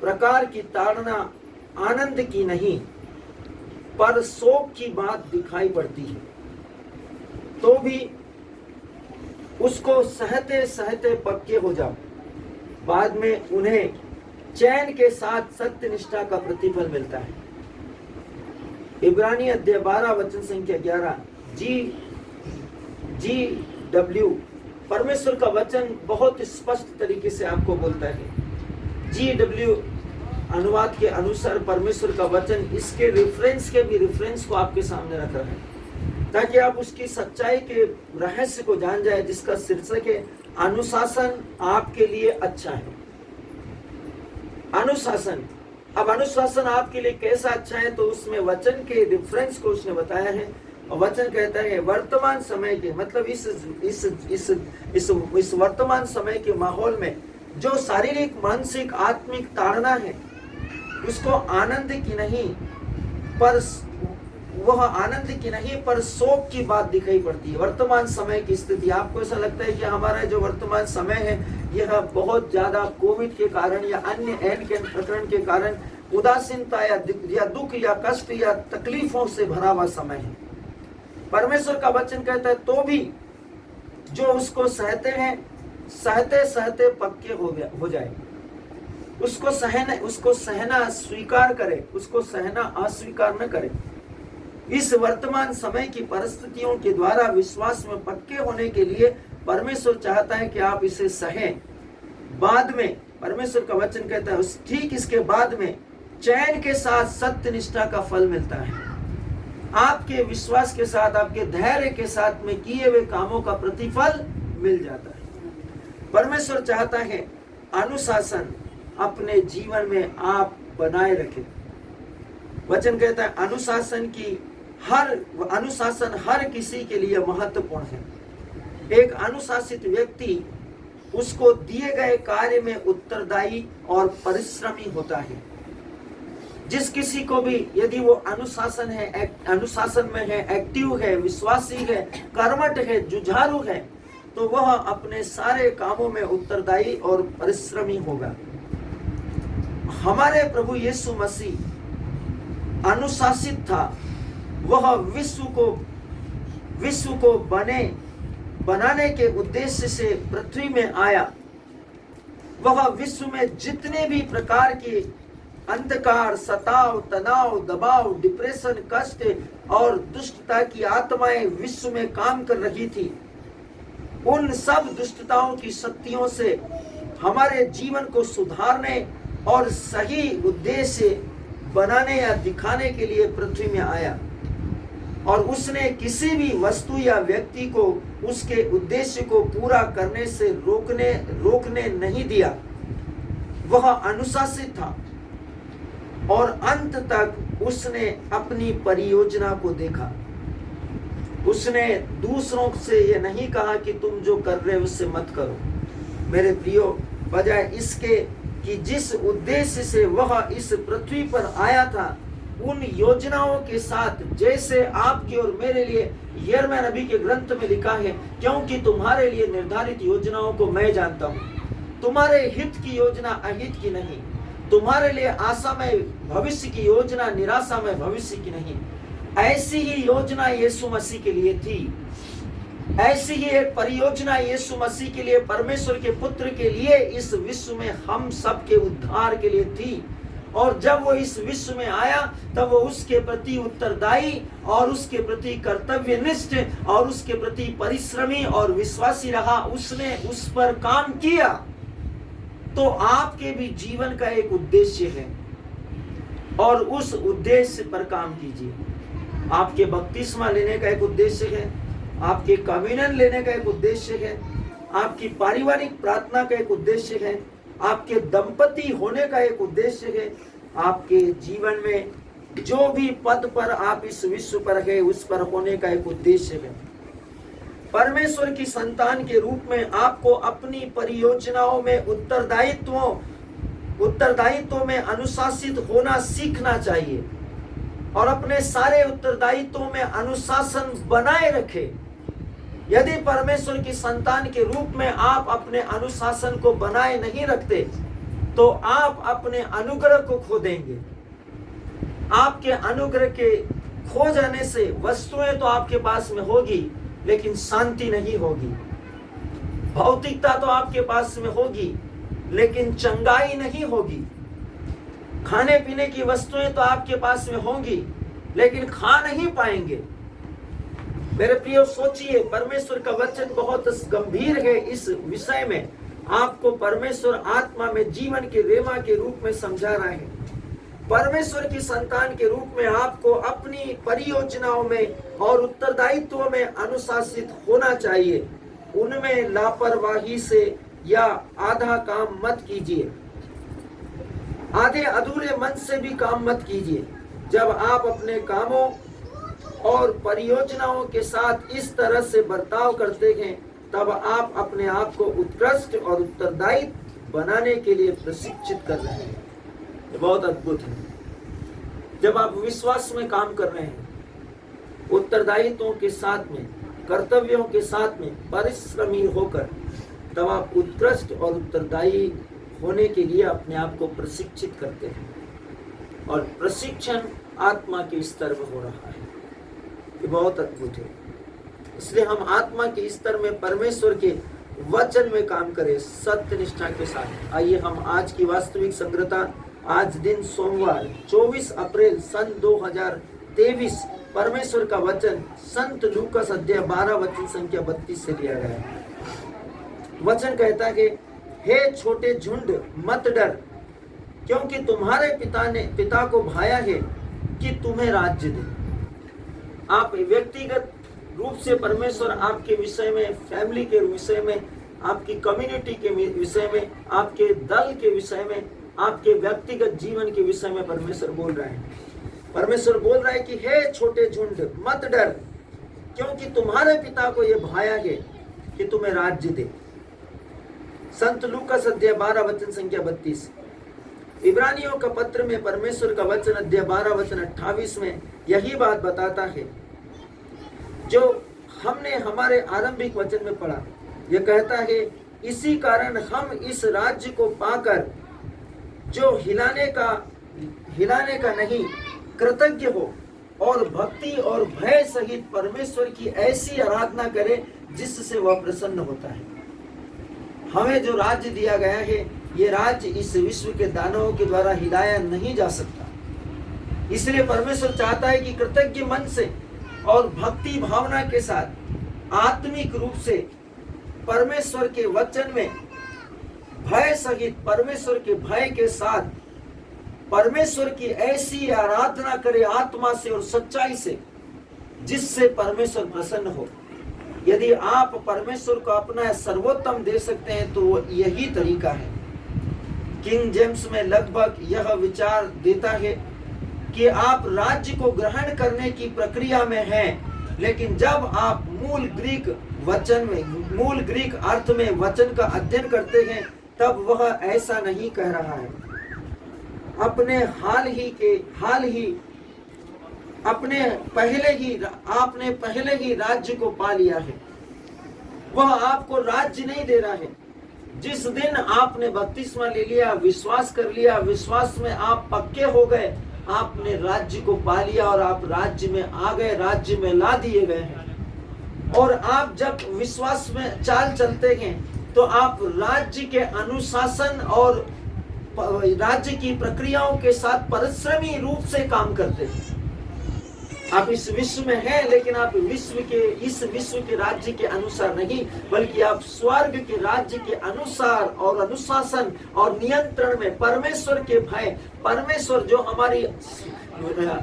प्रकार की ताड़ना आनंद की नहीं पर शोक की बात दिखाई पड़ती है, तो भी उसको सहते सहते पक्के हो जाओ, बाद में उन्हें चैन के साथ सत्यनिष्ठा का प्रतिफल मिलता है। इब्रानी अध्याय 12 वचन संख्या 11 GW परमेश्वर का वचन बहुत स्पष्ट तरीके से आपको बोलता है। GW अनुवाद के अनुसार परमेश्वर का वचन इसके रेफरेंस को आपके सामने रख रहा है ताकि आप उसकी सच्चाई के रहस्य को जान जाए, जिसका शीर्षक है अनुशासन आपके लिए अच्छा है। अनुशासन, अब अनुशासन आपके लिए कैसा अच्छा है, तो उसमें वचन के रेफरेंस को उसने बताया है। और वचन कहता है वर्तमान समय के, मतलब इस वर्तमान समय के माहौल में जो शारीरिक, मानसिक, आत्मिक ताड़ना है, उसको आनंद की नहीं पर शोक की बात दिखाई पड़ती है। वर्तमान समय की स्थिति, आपको ऐसा लगता है कि हमारा जो वर्तमान समय है यह बहुत ज्यादा कोविड के कारण या अन्य प्रकरण के कारण उदासीनता या दुख या कष्ट या तकलीफों से भरा हुआ समय है। परमेश्वर का वचन कहता है तो भी जो उसको सहते हैं, सहते सहते पक्के हो जाए। उसको सहना स्वीकार करे, उसको सहना अस्वीकार न करे। इस वर्तमान समय की परिस्थितियों के द्वारा विश्वास में पक्के होने के लिए परमेश्वर चाहता है कि आप इसे सहें। बाद में परमेश्वर का वचन कहता है ठीक इसके बाद में चैन के साथ सत्यनिष्ठा का फल मिलता है। आपके विश्वास के साथ, आपके धैर्य के साथ में किए हुए कामों का प्रतिफल मिल जाता है। परमेश्वर चाहता है अनुशासन अपने जीवन में आप बनाए रखें। वचन कहता है अनुशासन हर किसी के लिए महत्वपूर्ण है। एक अनुशासित व्यक्ति उसको दिए गए कार्य में उत्तरदायी और परिश्रमी होता है। जिस किसी को भी यदि वो अनुशासन में है, एक्टिव है, विश्वासी है, कर्मठ है, जुझारू है, तो वह अपने सारे कामों में उत्तरदायी और परिश्रमी होगा। हमारे प्रभु यीशु मसीह अनुशासित था। वह विश्व को बनाने के उद्देश्य से पृथ्वी में आया। वह विश्व में जितने भी प्रकार के अंधकार, सताव, तनाव, दबाव, डिप्रेशन, कष्ट और दुष्टता की आत्माएं विश्व में काम कर रही थी, उन सब दुष्टताओं की शक्तियों से हमारे जीवन को सुधारने और सही उद्देश्य बनाने या दिखाने के लिए पृथ्वी में आया। और उसने किसी भी वस्तु या व्यक्ति को उसके उद्देश्य को पूरा करने से रोकने नहीं दिया। वह अनुशासित था और अंत तक उसने अपनी परियोजना को देखा। उसने दूसरों से ये नहीं कहा कि तुम जो कर रहे हो उससे मत करो। मेरे प्रियो, बजाय इसके कि जिस उद्देश्य से वह इस पृथ्वी पर आया था, उन योजनाओं के साथ, जैसे आपके और मेरे लिए यिर्मयाह नबी के ग्रंथ में लिखा है, क्योंकि तुम्हारे लिए निर्धारित योजनाओं को मैं जानता हूँ। तुम्हारे हित की योजना अहित की नहीं, तुम्हारे लिए आशामय भविष्य की योजना निराशामय भविष्य की नहीं। ऐसी ही योजना यीशु मसीह के लिए थी। ऐसी ही एक परियोजना यीशु मसीह के लिए, परमेश्वर के पुत्र के लिए इस विश्व में हम सब के उद्धार के लिए थी। और जब वो इस विश्व में आया तब वो उसके प्रति उत्तरदायी और उसके प्रति कर्तव्यनिष्ठ और उसके प्रति परिश्रमी और विश्वासी रहा। उसने उस पर काम किया। तो आपके भी जीवन का एक उद्देश्य है और उस उद्देश्य पर काम कीजिए। आपके बपतिस्मा लेने का एक उद्देश्य है, आपके कम्युनियन लेने का एक उद्देश्य है, आपकी पारिवारिक प्रार्थना का एक उद्देश्य है, आपके दंपति होने का एक उद्देश्य है, आपके जीवन में जो भी पद पर आप इस विश्व पर है उस पर होने का एक उद्देश्य है। परमेश्वर की संतान के रूप में आपको अपनी परियोजनाओं में उत्तरदायित्व में अनुशासित होना सीखना चाहिए और अपने सारे उत्तरदायित्वों में अनुशासन बनाए रखें। यदि परमेश्वर की संतान के रूप में आप अपने अनुशासन को बनाए नहीं रखते तो आप अपने अनुग्रह को खो देंगे। आपके अनुग्रह के खो जाने से वस्तुएं तो आपके पास में होगी लेकिन शांति नहीं होगी। भौतिकता तो आपके पास में होगी लेकिन चंगाई नहीं होगी। खाने पीने की वस्तुएं तो आपके पास में होंगी लेकिन खा नहीं पाएंगे। मेरे प्रियो, सोचिए, परमेश्वर का वचन बहुत गंभीर है। इस विषय में आपको परमेश्वर आत्मा में जीवन के रेमा के रूप में समझा रहा है। परमेश्वर की संतान के रूप में आपको अपनी परियोजनाओं में और उत्तरदायित्व में अनुशासित होना चाहिए। उनमें लापरवाही से या आधा काम मत कीजिए, आधे अधूरे मन से भी काम मत कीजिए। जब आप अपने कामों और परियोजनाओं के साथ इस तरह से बर्ताव करते हैं तब आप अपने आप को उत्कृष्ट और उत्तरदायी बनाने के लिए प्रशिक्षित कर रहे हैं। ये बहुत अद्भुत है। जब आप विश्वास में काम कर रहे हैं, उत्तरदायित्वों के साथ में, कर्तव्यों के साथ में परिश्रमी होकर, तब आप उत्कृष्ट और उत्तरदायी होने के लिए अपने आप को प्रशिक्षित करते हैं और प्रशिक्षण आत्मा के स्तर में हो रहा है। ये बहुत अद्भुत है। इसलिए हम आत्मा के स्तर में परमेश्वर के वचन में काम करें सत्य निष्ठा के साथ। आइए हम आज की वास्तविक संग्रहता, आज दिन सोमवार 24 अप्रैल सन 2023, परमेश्वर का वचन संत लूकास अध्याय 12 वचन संख्या 32 से लिया गया है। वचन कहता है कि हे छोटे झुंड, मत डर, क्योंकि तुम्हारे पिता को भाया है कि तुम्हें राज्य दे। आप व्यक्तिगत रूप से परमेश्वर आपके विषय में, फैमिली के विषय में, आपकी कम्युनिटी के विषय में, आपके दल के विषय में, आपके व्यक्तिगत जीवन के विषय में परमेश्वर बोल रहे हैं। परमेश्वर बोल रहा है कि हे छोटे झुंड, मत डर, क्योंकि तुम्हारे पिता को यह भाया है कि तुम्हें राज्य दे। संत लूकास अध्याय 12 वचन संख्या 32। इब्रानियों का पत्र में परमेश्वर का वचन अध्याय 12 वचन 28 में यही बात बताता है जो हमने हमारे आरंभिक वचन में पढ़ा। यह कहता है, इसी कारण हम इस राज्य को पाकर जो हिलाने का नहीं, कृतज्ञ हो और भक्ति और भय सहित परमेश्वर की ऐसी आराधना करें जिससे वह प्रसन्न होता है। हमें जो राज्य दिया गया है, ये राज्य इस विश्व के दानवों के द्वारा हिलाया नहीं जा सकता। इसलिए परमेश्वर चाहता है कि कृतज्ञ मन से और भक्ति भावना के साथ आत्मिक रूप से परमेश्वर के वचन में भय सहित, परमेश्वर के भय के साथ परमेश्वर की ऐसी आराधना करे आत्मा से और सच्चाई से, जिससे परमेश्वर प्रसन्न हो। यदि आप परमेश्वर को अपना सर्वोत्तम दे सकते हैं तो यही तरीका है। किंग जेम्स में लगभग यह विचार देता है कि आप राज्य को ग्रहण करने की प्रक्रिया में हैं, लेकिन जब आप मूल ग्रीक अर्थ में वचन का अध्ययन करते हैं तब वह ऐसा नहीं कह रहा है। आपने पहले ही राज्य को पा लिया है। वह आपको राज्य नहीं दे रहा है। जिस दिन आपने बपतिस्मा ले लिया, विश्वास कर लिया, विश्वास में आप पक्के हो गए, आपने राज्य को पा लिया और आप राज्य में आ गए, राज्य में ला दिए गए हैं। और आप जब विश्वास में चाल चलते हैं तो आप राज्य के अनुशासन और राज्य की प्रक्रियाओं के साथ परिश्रमी रूप से काम करते हैं। आप इस विश्व में हैं, लेकिन आप इस विश्व के राज्य के अनुसार नहीं, बल्कि आप स्वर्ग के राज्य के अनुसार और अनुशासन और नियंत्रण में परमेश्वर के भय, परमेश्वर जो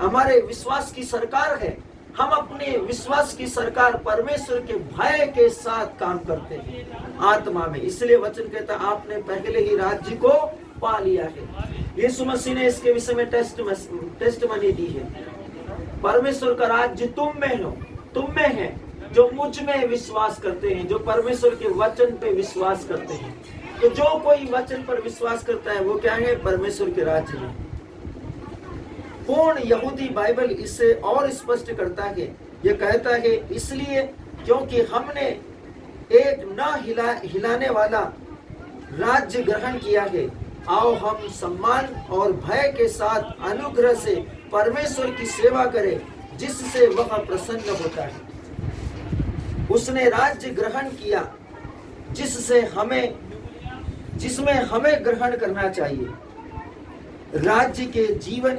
हमारे विश्वास की सरकार है, हम अपने विश्वास की सरकार परमेश्वर के भय के साथ काम करते हैं आत्मा में। इसलिए वचन कहता है आपने पहले ही राज्य को पा लिया है। यीशु मसीह ने इसके विषय में टेस्टमनी दी है। परमेश्वर का राज्य तुम में है जो मुझ में विश्वास करते हैं, जो परमेश्वर के वचन पे विश्वास करते हैं। तो जो कोई वचन पर विश्वास करता है वो क्या है? परमेश्वर के राज्य में। पूर्ण यहूदी बाइबल इससे और स्पष्ट करता है। यह कहता है इसलिए क्योंकि हमने एक न हिलाने वाला राज्य ग्रहण किया है, आओ हम सम्मान और भय के साथ अनुग्रह से परमेश्वर की सेवा करें, जिससे वह प्रसन्न होता है। उसने राज्य ग्रहण किया जिसमें हमें ग्रहण करना चाहिए। राज्य के जीवन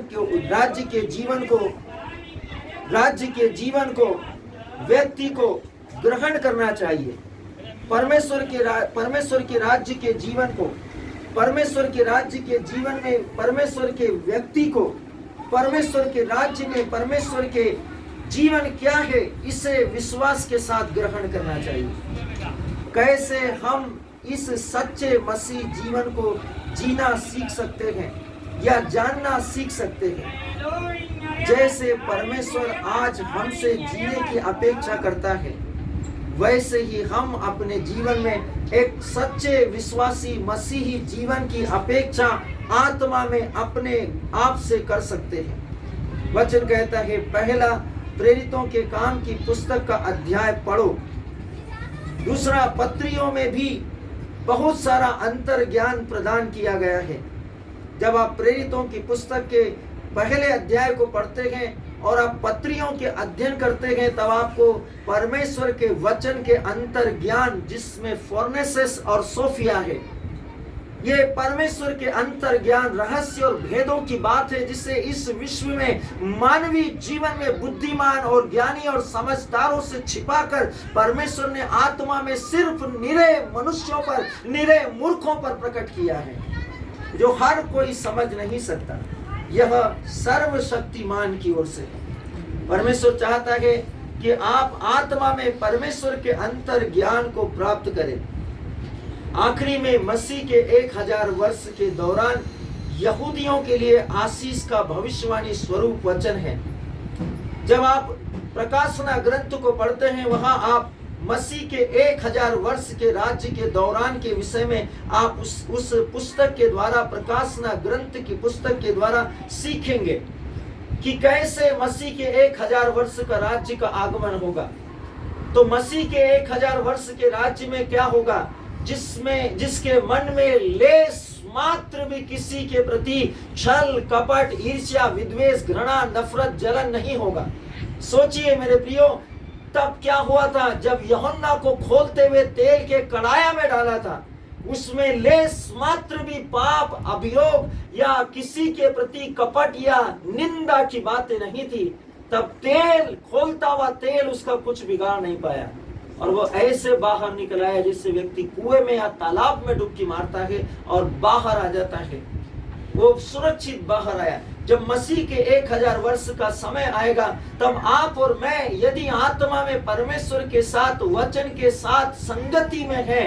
को व्यक्ति को ग्रहण करना चाहिए। परमेश्वर के राज्य के जीवन को, परमेश्वर के राज्य के जीवन में परमेश्वर के व्यक्ति को, परमेश्वर के राज्य में परमेश्वर के जीवन क्या है, इसे विश्वास के साथ ग्रहण करना चाहिए। कैसे हम इस सच्चे मसीह जीवन को जीना सीख सकते हैं या जानना सीख सकते हैं। जैसे परमेश्वर आज हमसे जीने की अपेक्षा करता है, वैसे ही हम अपने जीवन में एक सच्चे विश्वासी मसीही जीवन की अपेक्षा आत्मा में अपने आप से कर सकते हैं। वचन कहता है, पहला प्रेरितों के काम की पुस्तक का अध्याय पढ़ो। दूसरा, पत्रियों में भी बहुत सारा अंतर ज्ञान प्रदान किया गया है। जब आप प्रेरितों की पुस्तक के पहले अध्याय को पढ़ते हैं और आप पत्रियों के अध्ययन करते हैं, तब आपको परमेश्वर के वचन के अंतर ज्ञान, जिसमें फोर्नेसिस और सोफिया है, ये परमेश्वर के अंतर ज्ञान, रहस्य और भेदों की बात है, जिससे इस विश्व में मानवीय जीवन में बुद्धिमान और ज्ञानी और समझदारों से छिपाकर परमेश्वर ने आत्मा में सिर्फ निरे मनुष्यों पर, निरे मूर्खों पर प्रकट किया है, जो हर कोई समझ नहीं सकता। यह सर्वशक्तिमान की ओर से परमेश्वर चाहता है कि आप आत्मा में परमेश्वर के अंतर ज्ञान को प्राप्त करें। आखिरी में मसीह के 1000 वर्ष के दौरान यहूदियों के लिए आशीष का भविष्यवाणी स्वरूप वचन है। जब आप प्रकाशना ग्रंथ को पढ़ते हैं, वहां आप मसीह के 1000 वर्ष के राज्य के दौरान के विषय में आप उस पुस्तक के द्वारा, प्रकाशना ग्रंथ की पुस्तक के द्वारा सीखेंगे कि कैसे मसीह के 1000 वर्ष का राज्य का आगमन होगा। तो मसीह के 1000 वर्ष के राज्य में क्या होगा? जिसके मन में लेस मात्र भी किसी के प्रति छल, कपट, ईर्ष्या, विद्वेष, घृणा, नफरत, जलन नहीं होगा। सोचिए मेरे प्रियो, तब क्या हुआ था? जब यूहन्ना को खोलते हुए तेल के कड़ाया में डाला था, उसमें लेस मात्र भी पाप, अभियोग या किसी के प्रति कपट या निंदा की बातें नहीं थी। तब तेल, खोलता हुआ तेल उसका कुछ बिगाड़ नहीं पाया और वो ऐसे बाहर निकल आया जैसे व्यक्ति कुएं में या तालाब में डुबकी मारता है और बाहर आ जाता है। वो सुरक्षित बाहर आया। जब मसीह के 1000 वर्ष का समय आएगा, तब आप और मैं यदि आत्मा में परमेश्वर के साथ, वचन के साथ संगति में हैं,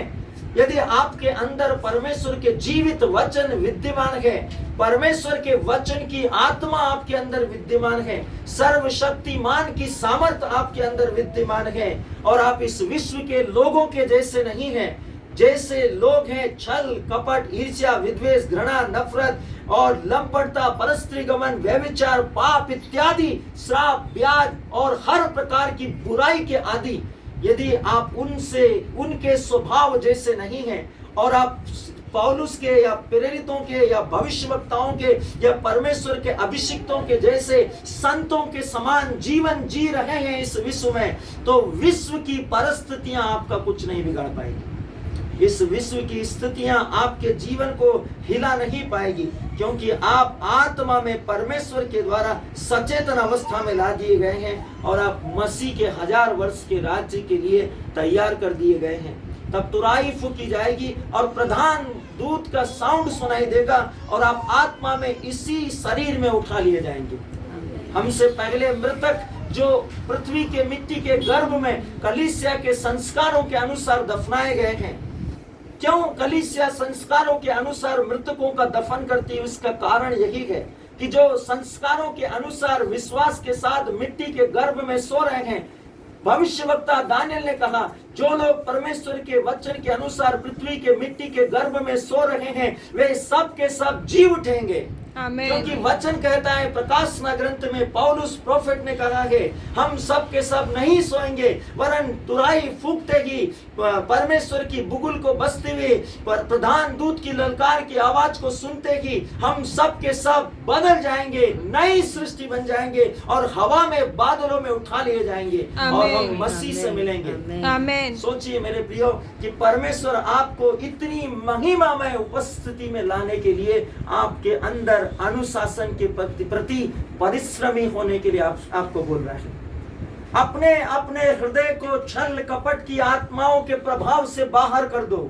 यदि आपके अंदर परमेश्वर के जीवित वचन विद्यमान है, परमेश्वर के वचन की आत्मा आपके अंदर विद्यमान है, सर्वशक्तिमान की सामर्थ आपके अंदर विद्यमान है, और आप इस विश्व के लोगों के जैसे नहीं हैं, जैसे लोग हैं छल, कपट, ईर्ष्या, विद्वेष, घृणा, नफरत और लंपटता, परस्त्री गमन, व्यभिचार, पाप इत्यादि, श्राप, ब्याज और हर प्रकार की बुराई के आदि, यदि आप उनके स्वभाव जैसे नहीं हैं और आप पौलुस के या प्रेरितों के या भविष्यवक्ताओं के या परमेश्वर के अभिषिक्तों के जैसे संतों के समान जीवन जी रहे हैं इस विश्व में, तो विश्व की परिस्थितियां आपका कुछ नहीं बिगाड़ पाएगी। इस विश्व की स्थितियां आपके जीवन को हिला नहीं पाएगी, क्योंकि आप आत्मा में परमेश्वर के द्वारा सचेतन अवस्था में ला दिए गए हैं और आप मसीह के 1000 वर्ष के राज्य के लिए तैयार कर दिए गए हैं। तब तुराई फूकी जाएगी और प्रधान दूत का साउंड सुनाई देगा और आप आत्मा में इसी शरीर में उठा लिए जाएंगे। हमसे पहले मृतक जो पृथ्वी के मिट्टी के गर्भ में कलीसिया के संस्कारों के अनुसार दफनाए गए हैं। क्यों कलीसिया संस्कारों के अनुसार मृतकों का दफन करती है? उसका कारण यही है कि जो संस्कारों के अनुसार विश्वास के साथ मिट्टी के गर्भ में सो रहे हैं, भविष्यवक्ता दानियल ने कहा, जो लोग परमेश्वर के वचन के अनुसार पृथ्वी के मिट्टी के गर्भ में सो रहे हैं, वे सब के सब जी उठेंगे। क्योंकि वचन कहता है, प्रकाशना ग्रंथ में पौलुस प्रोफेट ने कहा है, हम सब के सब नहीं सोएंगे, वरन तुराई फूकते ही परमेश्वर की बुगुल को बजते हुए, प्रधान दूत की ललकार की आवाज को सुनते ही हम सब के सब बदल जाएंगे, नई सृष्टि बन जाएंगे और हवा में, बादलों में उठा लिए जाएंगे और हम मसीह से मिलेंगे। आमीन। सोचिए मेरे प्रियो कि परमेश्वर आपको इतनी महिमामय उपस्थिति में लाने के लिए आपके अंदर अनुशासन के प्रति परिश्रमी होने के लिए आपको बोल रहा है। अपने अपने हृदय को छल, कपट की आत्माओं के प्रभाव से बाहर कर दो।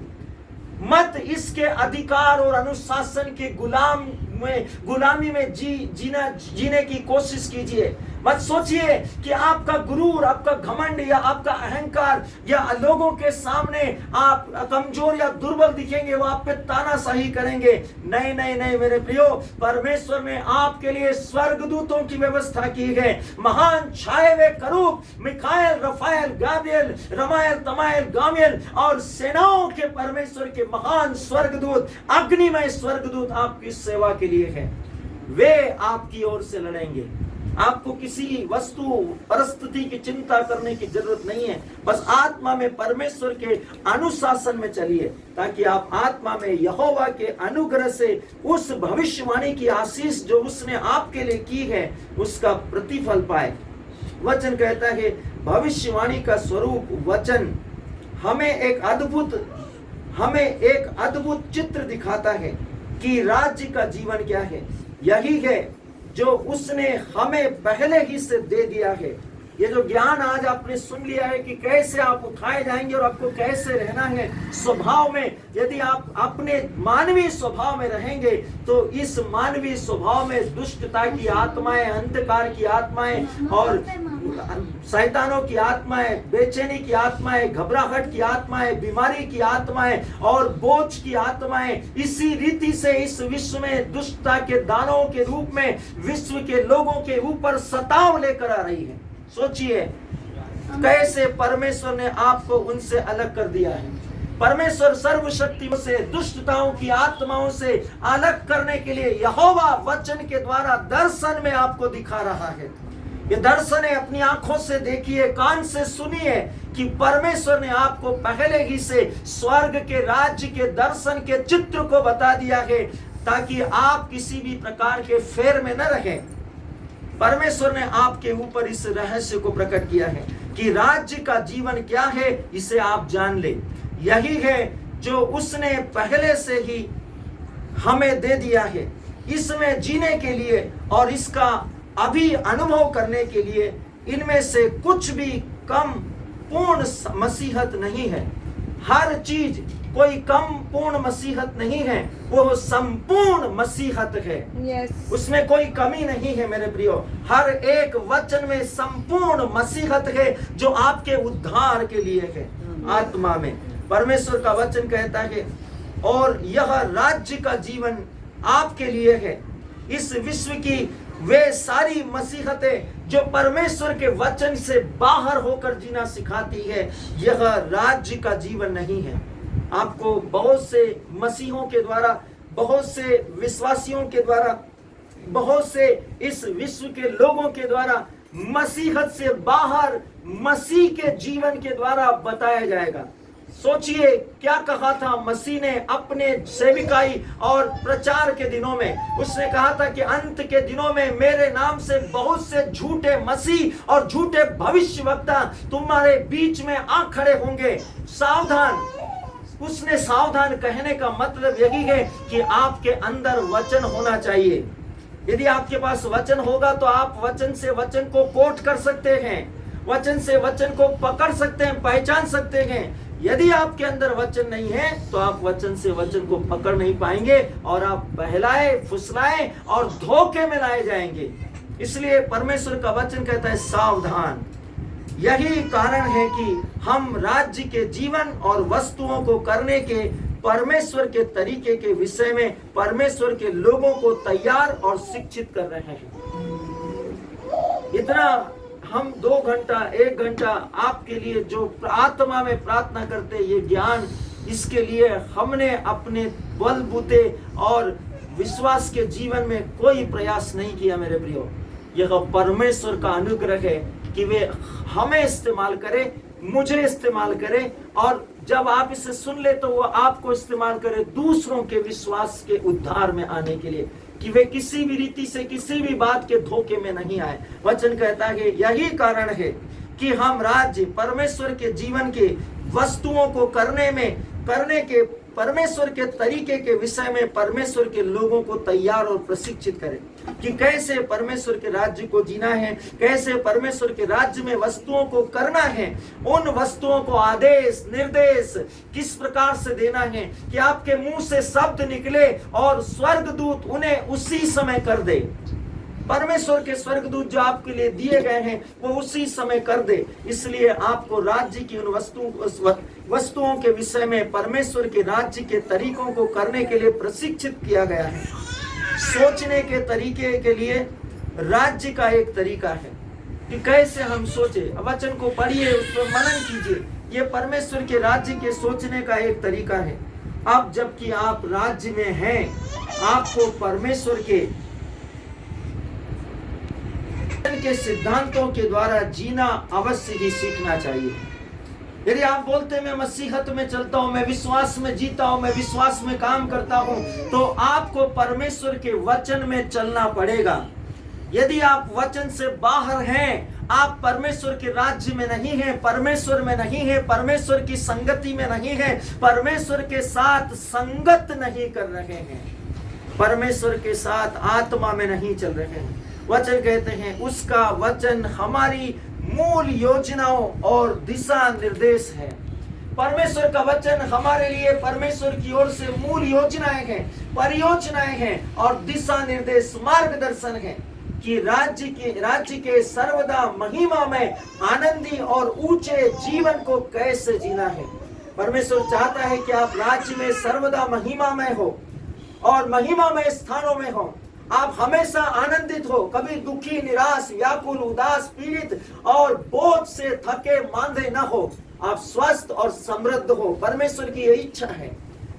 मत इसके अधिकार और अनुशासन के गुलामी में जीने की कोशिश कीजिए। मत सोचिए कि आपका गुरूर, आपका घमंड या आपका अहंकार या लोगों के सामने आप कमजोर या दुर्बल दिखेंगे, वो आप पे तानाशाही करेंगे। नहीं नहीं नहीं मेरे प्रियो, परमेश्वर ने आपके लिए स्वर्गदूतों की व्यवस्था की है। महान छाए हुए करूब मिखाएल, रफाएल, गाब्रिएल, रमाएल, तमाएल, गामिएल और सेनाओं के परमेश्वर के महान स्वर्गदूत, अग्निमय स्वर्गदूत आपकी सेवा के लिए है। वे आपकी ओर से लड़ेंगे। आपको किसी वस्तु, परिस्थिति की चिंता करने की जरूरत नहीं है। बस आत्मा में परमेश्वर के अनुशासन में चलिए, ताकि आप आत्मा में यहोवा के अनुग्रह से उस भविष्यवाणी की आशीष जो उसने आपके लिए की है, उसका प्रतिफल पाए। वचन कहता है, भविष्यवाणी का स्वरूप वचन हमें एक अद्भुत चित्र दिखाता है कि राज्य का जीवन क्या है। यही है जो उसने हमें पहले ही से दे दिया है। ये जो ज्ञान आज आपने सुन लिया है कि कैसे आप उठाए जाएंगे और आपको कैसे रहना है स्वभाव में, यदि आप अपने मानवीय स्वभाव में रहेंगे तो इस मानवीय स्वभाव में दुष्टता की आत्माएं, अंधकार की आत्माएं और शैतानों की आत्माएं, बेचैनी की आत्माएं, घबराहट की आत्माएं, बीमारी की आत्माएं और बोझ की आत्माएं इसी रीति से इस विश्व में दुष्टता के दानों के रूप में विश्व के लोगों के ऊपर सताव लेकर आ रही है। सोचिए कैसे परमेश्वर ने आपको उनसे अलग कर दिया है। परमेश्वर सर्वशक्ति से दुष्टताओं की आत्माओं से अलग करने के लिए यहोवा वचन के द्वारा दर्शन में आपको दिखा रहा है। ये दर्शन है, अपनी आंखों से देखिए, कान से सुनिए कि परमेश्वर ने आपको पहले ही से स्वर्ग के राज्य के दर्शन के चित्र को बता दिया है ताकि आप किसी भी प्रकार के फेर में न रहें। परमेश्वर ने आपके ऊपर इस रहस्य को प्रकट किया है कि राज्य का जीवन क्या है, इसे आप जान ले। यही है जो उसने पहले से ही हमें दे दिया है। इसमें जीने के लिए और इसका अभी अनुभव करने के लिए इनमें से कुछ भी कम पूर्ण मसीहत नहीं है। हर चीज कोई कम पूर्ण मसीहत नहीं है, वो संपूर्ण मसीहत है। yes. उसमें कोई कमी नहीं है मेरे प्रियो। हर एक वचन में संपूर्ण मसीहत है जो आपके उद्धार के लिए है। आत्मा में परमेश्वर का वचन कहता है और यह राज्य का जीवन आपके लिए है। इस विश्व की वे सारी मसीहतें जो परमेश्वर के वचन से बाहर होकर जीना सिखाती है, यह राज्य का जीवन नहीं है। आपको बहुत से मसीहों के द्वारा, बहुत से विश्वासियों के द्वारा, बहुत से इस विश्व के लोगों के द्वारा मसीहत से बाहर मसीह के जीवन के द्वारा बताया जाएगा। सोचिए क्या कहा था मसीह ने अपने सेविकाई और प्रचार के दिनों में। उसने कहा था कि अंत के दिनों में मेरे नाम से बहुत से झूठे मसीह और झूठे भविष्यवक्ता तुम्हारे बीच में आ खड़े होंगे, सावधान। उसने सावधान कहने का मतलब यही है कि आपके अंदर वचन होना चाहिए। यदि आपके पास वचन होगा तो आप वचन से वचन को कोट कर सकते हैं, वचन से वचन को पकड़ सकते हैं, पहचान सकते हैं। यदि आपके अंदर वचन नहीं है तो आप वचन से वचन को पकड़ नहीं पाएंगे और आप बहलाए, फुसलाए और धोखे में लाए जाएंगे। इसलिए परमेश्वर का वचन कहता है सावधान। यही कारण है कि हम राज्य के जीवन और वस्तुओं को करने के परमेश्वर के तरीके के विषय में परमेश्वर के लोगों को तैयार और शिक्षित कर रहे हैं। इतना हम 2 घंटा 1 घंटा आपके लिए जो आत्मा में प्रार्थना करते, ये ज्ञान, इसके लिए हमने अपने बलबूते और विश्वास के जीवन में कोई प्रयास नहीं किया मेरे प्रियो। यह परमेश्वर का अनुग्रह है कि वे हमें इस्तेमाल करे, मुझे इस्तेमाल करे, और जब आप इसे सुन ले तो वो आपको इस्तेमाल करे दूसरों के विश्वास के उद्धार में आने के लिए, कि वे किसी भी रीति से किसी भी बात के धोखे में नहीं आए। वचन कहता है यही कारण है कि हम राज्य परमेश्वर के जीवन के वस्तुओं को करने के परमेश्वर के तरीके के विषय में परमेश्वर के लोगों को तैयार और प्रशिक्षित करें कि कैसे परमेश्वर के राज्य को जीना है, कैसे परमेश्वर के राज्य में वस्तुओं को करना है, उन वस्तुओं को आदेश निर्देश किस प्रकार से देना है कि आपके मुंह से शब्द निकले और स्वर्गदूत उन्हें उसी समय कर दे। परमेश्वर के स्वर्गदूत जो आपके लिए दिए गए हैं वो उसी समय कर दे। इसलिए आपको राज्य की उन वस्तुओं के विषय में परमेश्वर के राज्य के तरीकों को करने के लिए प्रशिक्षित किया गया है। सोचने के तरीके के लिए राज्य का एक तरीका है कि कैसे हम सोचे। वचन को पढ़िए, उस पर मनन कीजिए। ये परमेश्वर के राज्य के सोचने का एक तरीका है। अब जबकि आप राज्य में हैं, आपको परमेश्वर के सिद्धांतों के द्वारा जीना अवश्य ही सीखना चाहिए। यदि आप बोलते मैं मसीहत में चलता हूं, मैं विश्वास में जीता हूं, मैं विश्वास में काम करता हूं, तो आपको परमेश्वर के वचन में चलना पड़ेगा। यदि आप वचन से बाहर हैं, आप परमेश्वर के राज्य में नहीं हैं, परमेश्वर में नहीं हैं, परमेश्वर की संगति में नहीं हैं, परमेश्वर के साथ संगत नहीं कर रहे हैं, परमेश्वर के साथ आत्मा में नहीं चल रहे हैं। वचन कहते हैं उसका वचन हमारी मूल योजनाओं और दिशा निर्देश है। परमेश्वर का वचन हमारे लिए परमेश्वर की ओर से मूल योजनाएं हैं, परियोजनाएं हैं और दिशा निर्देश, मार्गदर्शन है कि राज्य के सर्वदा महिमा में आनंदी और ऊंचे जीवन को कैसे जीना है। परमेश्वर चाहता है कि आप राज्य में सर्वदा महिमा में हो और महिमा में स्थानों में हो। आप हमेशा आनंदित हो, कभी दुखी, निराश, व्याकुल, उदास, पीड़ित और बोझ से थके मांदे न हो। आप स्वस्थ और समृद्ध हो। परमेश्वर की ये इच्छा है,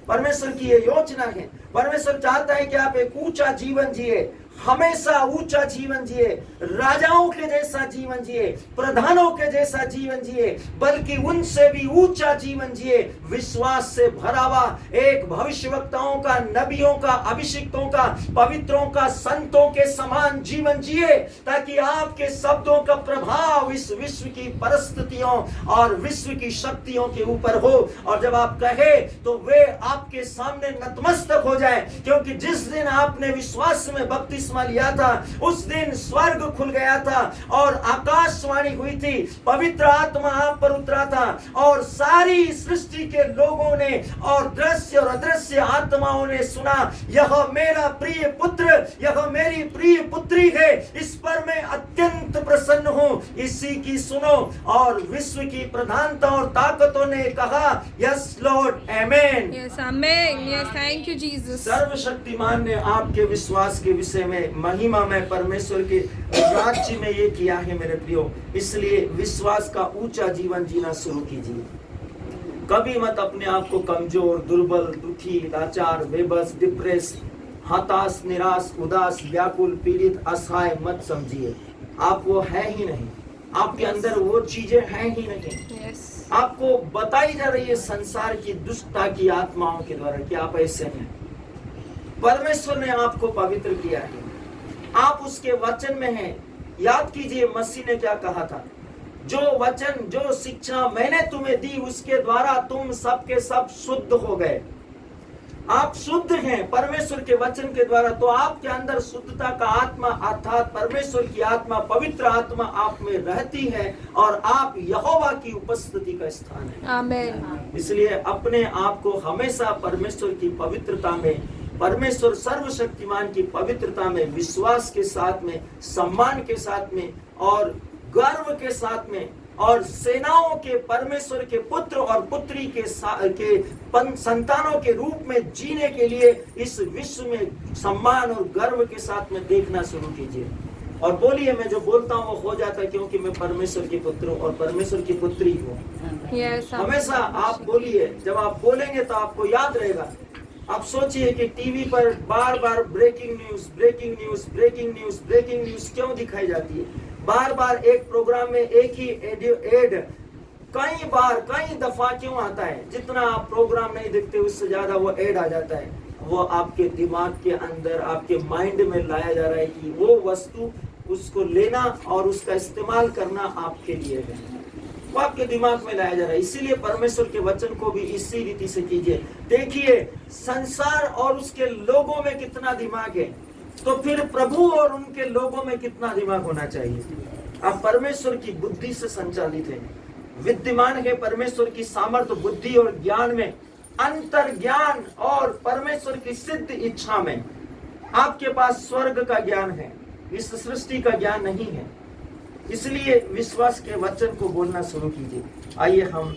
परमेश्वर की ये योजना है। परमेश्वर चाहता है कि आप एक ऊंचा जीवन जिए, हमेशा ऊंचा जीवन जिए, राजाओं के जैसा जीवन जिए, प्रधानों के जैसा जीवन जिए, बल्कि उनसे भी ऊंचा जीवन जिए, विश्वास से भरा हुआ एक भविष्यवक्ताओं का, नबियों का, अभिषिक्तों का, पवित्रों का, संतों के समान जीवन जिए, ताकि आपके शब्दों का प्रभाव इस विश्व की परिस्थितियों और विश्व की शक्तियों के ऊपर हो। और जब आप कहे तो वे आपके सामने नतमस्तक हो जाए, क्योंकि जिस दिन आपने विश्वास में बपतिस्मा लिया था उस दिन स्वर्ग खुल गया था और आकाशवाणी हुई थी, पवित्र आत्मा आप पर उतरा था और सारी सृष्टि के लोगों ने और दृश्य और अदृश्य आत्माओं ने सुना, यह मेरा प्रिय पुत्र, यह मेरी प्रिय पुत्री है, इस पर मैं अत्यंत प्रसन्न हूं, इसी की सुनो। और विश्व की प्रधानता और ताकतों ने कहा, yes Lord, amen. Yes, amen. Yes, thank you, Jesus. सर्वशक्तिमान ने आपके विश्वास के विषय में, महिमा में, परमेश्वर के राज्य में ये किया है मेरे प्रियो। इसलिए विश्वास का ऊंचा जीवन जीना शुरू कीजिए। कभी मत अपने आप को कमजोर, दुर्बल, दुखी, लाचार, बेबस, डिप्रेस, हताश, निराश, उदास, व्याकुल, पीड़ित, असहाय मत समझिए। आप वो है ही नहीं, आपके अंदर वो चीजें हैं ही नहीं। Yes. आपको बताई जा रही है संसार की दुष्टता की आत्माओं के द्वारा कि आप ऐसे हैं। परमेश्वर ने आपको पवित्र किया है, आप उसके वचन में हैं। याद कीजिए मसीह ने क्या कहा था, जो वचन, जो शिक्षा मैंने तुम्हें दी उसके द्वारा तुम सबके सब शुद्ध हो गए। आप शुद्ध हैं परमेश्वर के वचन के द्वारा, तो आपके अंदर शुद्धता का आत्मा अर्थात परमेश्वर की आत्मा, पवित्र आत्मा आप में रहती है और आप यहोवा की उपस्थिति का स्थान है। Amen. इसलिए अपने आप को हमेशा परमेश्वर की पवित्रता में, परमेश्वर सर्वशक्तिमान की पवित्रता में, विश्वास के साथ में, सम्मान के साथ में और गर्व के साथ में और सेनाओं के परमेश्वर के पुत्र और पुत्री के संतानों के रूप में जीने के लिए इस विश्व में सम्मान और गर्व के साथ में देखना शुरू कीजिए। और बोलिए, मैं जो बोलता हूँ वो हो जाता है क्योंकि मैं परमेश्वर की पुत्र हूँ और परमेश्वर की पुत्री हूँ। Yes, हमेशा आप बोलिए, जब आप बोलेंगे तो आपको याद रहेगा। आप सोचिए कि टीवी पर बार बार breaking news, breaking news, breaking news, breaking news क्यों दिखाई जाती है? बार बार एक प्रोग्राम में एक ही एड कई बार, कई दफा क्यों आता है? जितना आप प्रोग्राम नहीं देखते उससे ज्यादा वो एड आ जाता है। वो आपके दिमाग के अंदर, आपके माइंड में लाया जा रहा है कि वो वस्तु, उसको लेना और उसका इस्तेमाल करना आपके लिए है, वो आपके दिमाग में लाया जा रहा है। इसीलिए परमेश्वर के वचन को भी इसी रीति से कीजिए। देखिए संसार और उसके लोगों में कितना दिमाग है, तो फिर प्रभु और उनके लोगों में कितना दिमाग होना चाहिए। आप परमेश्वर की बुद्धि से संचालित हैं, विद्यमान है परमेश्वर की सामर्थ्य, बुद्धि और ज्ञान में, अंतर ज्ञान और परमेश्वर की सिद्ध इच्छा में। आपके पास स्वर्ग का ज्ञान है, इस सृष्टि का ज्ञान नहीं है। इसलिए विश्वास के वचन को बोलना शुरू कीजिए। आइए हम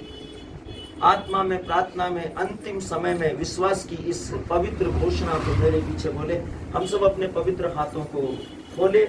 आत्मा में, प्रार्थना में, अंतिम समय में विश्वास की इस पवित्र घोषणा को मेरे पीछे बोले। हम सब अपने पवित्र हाथों को खोले।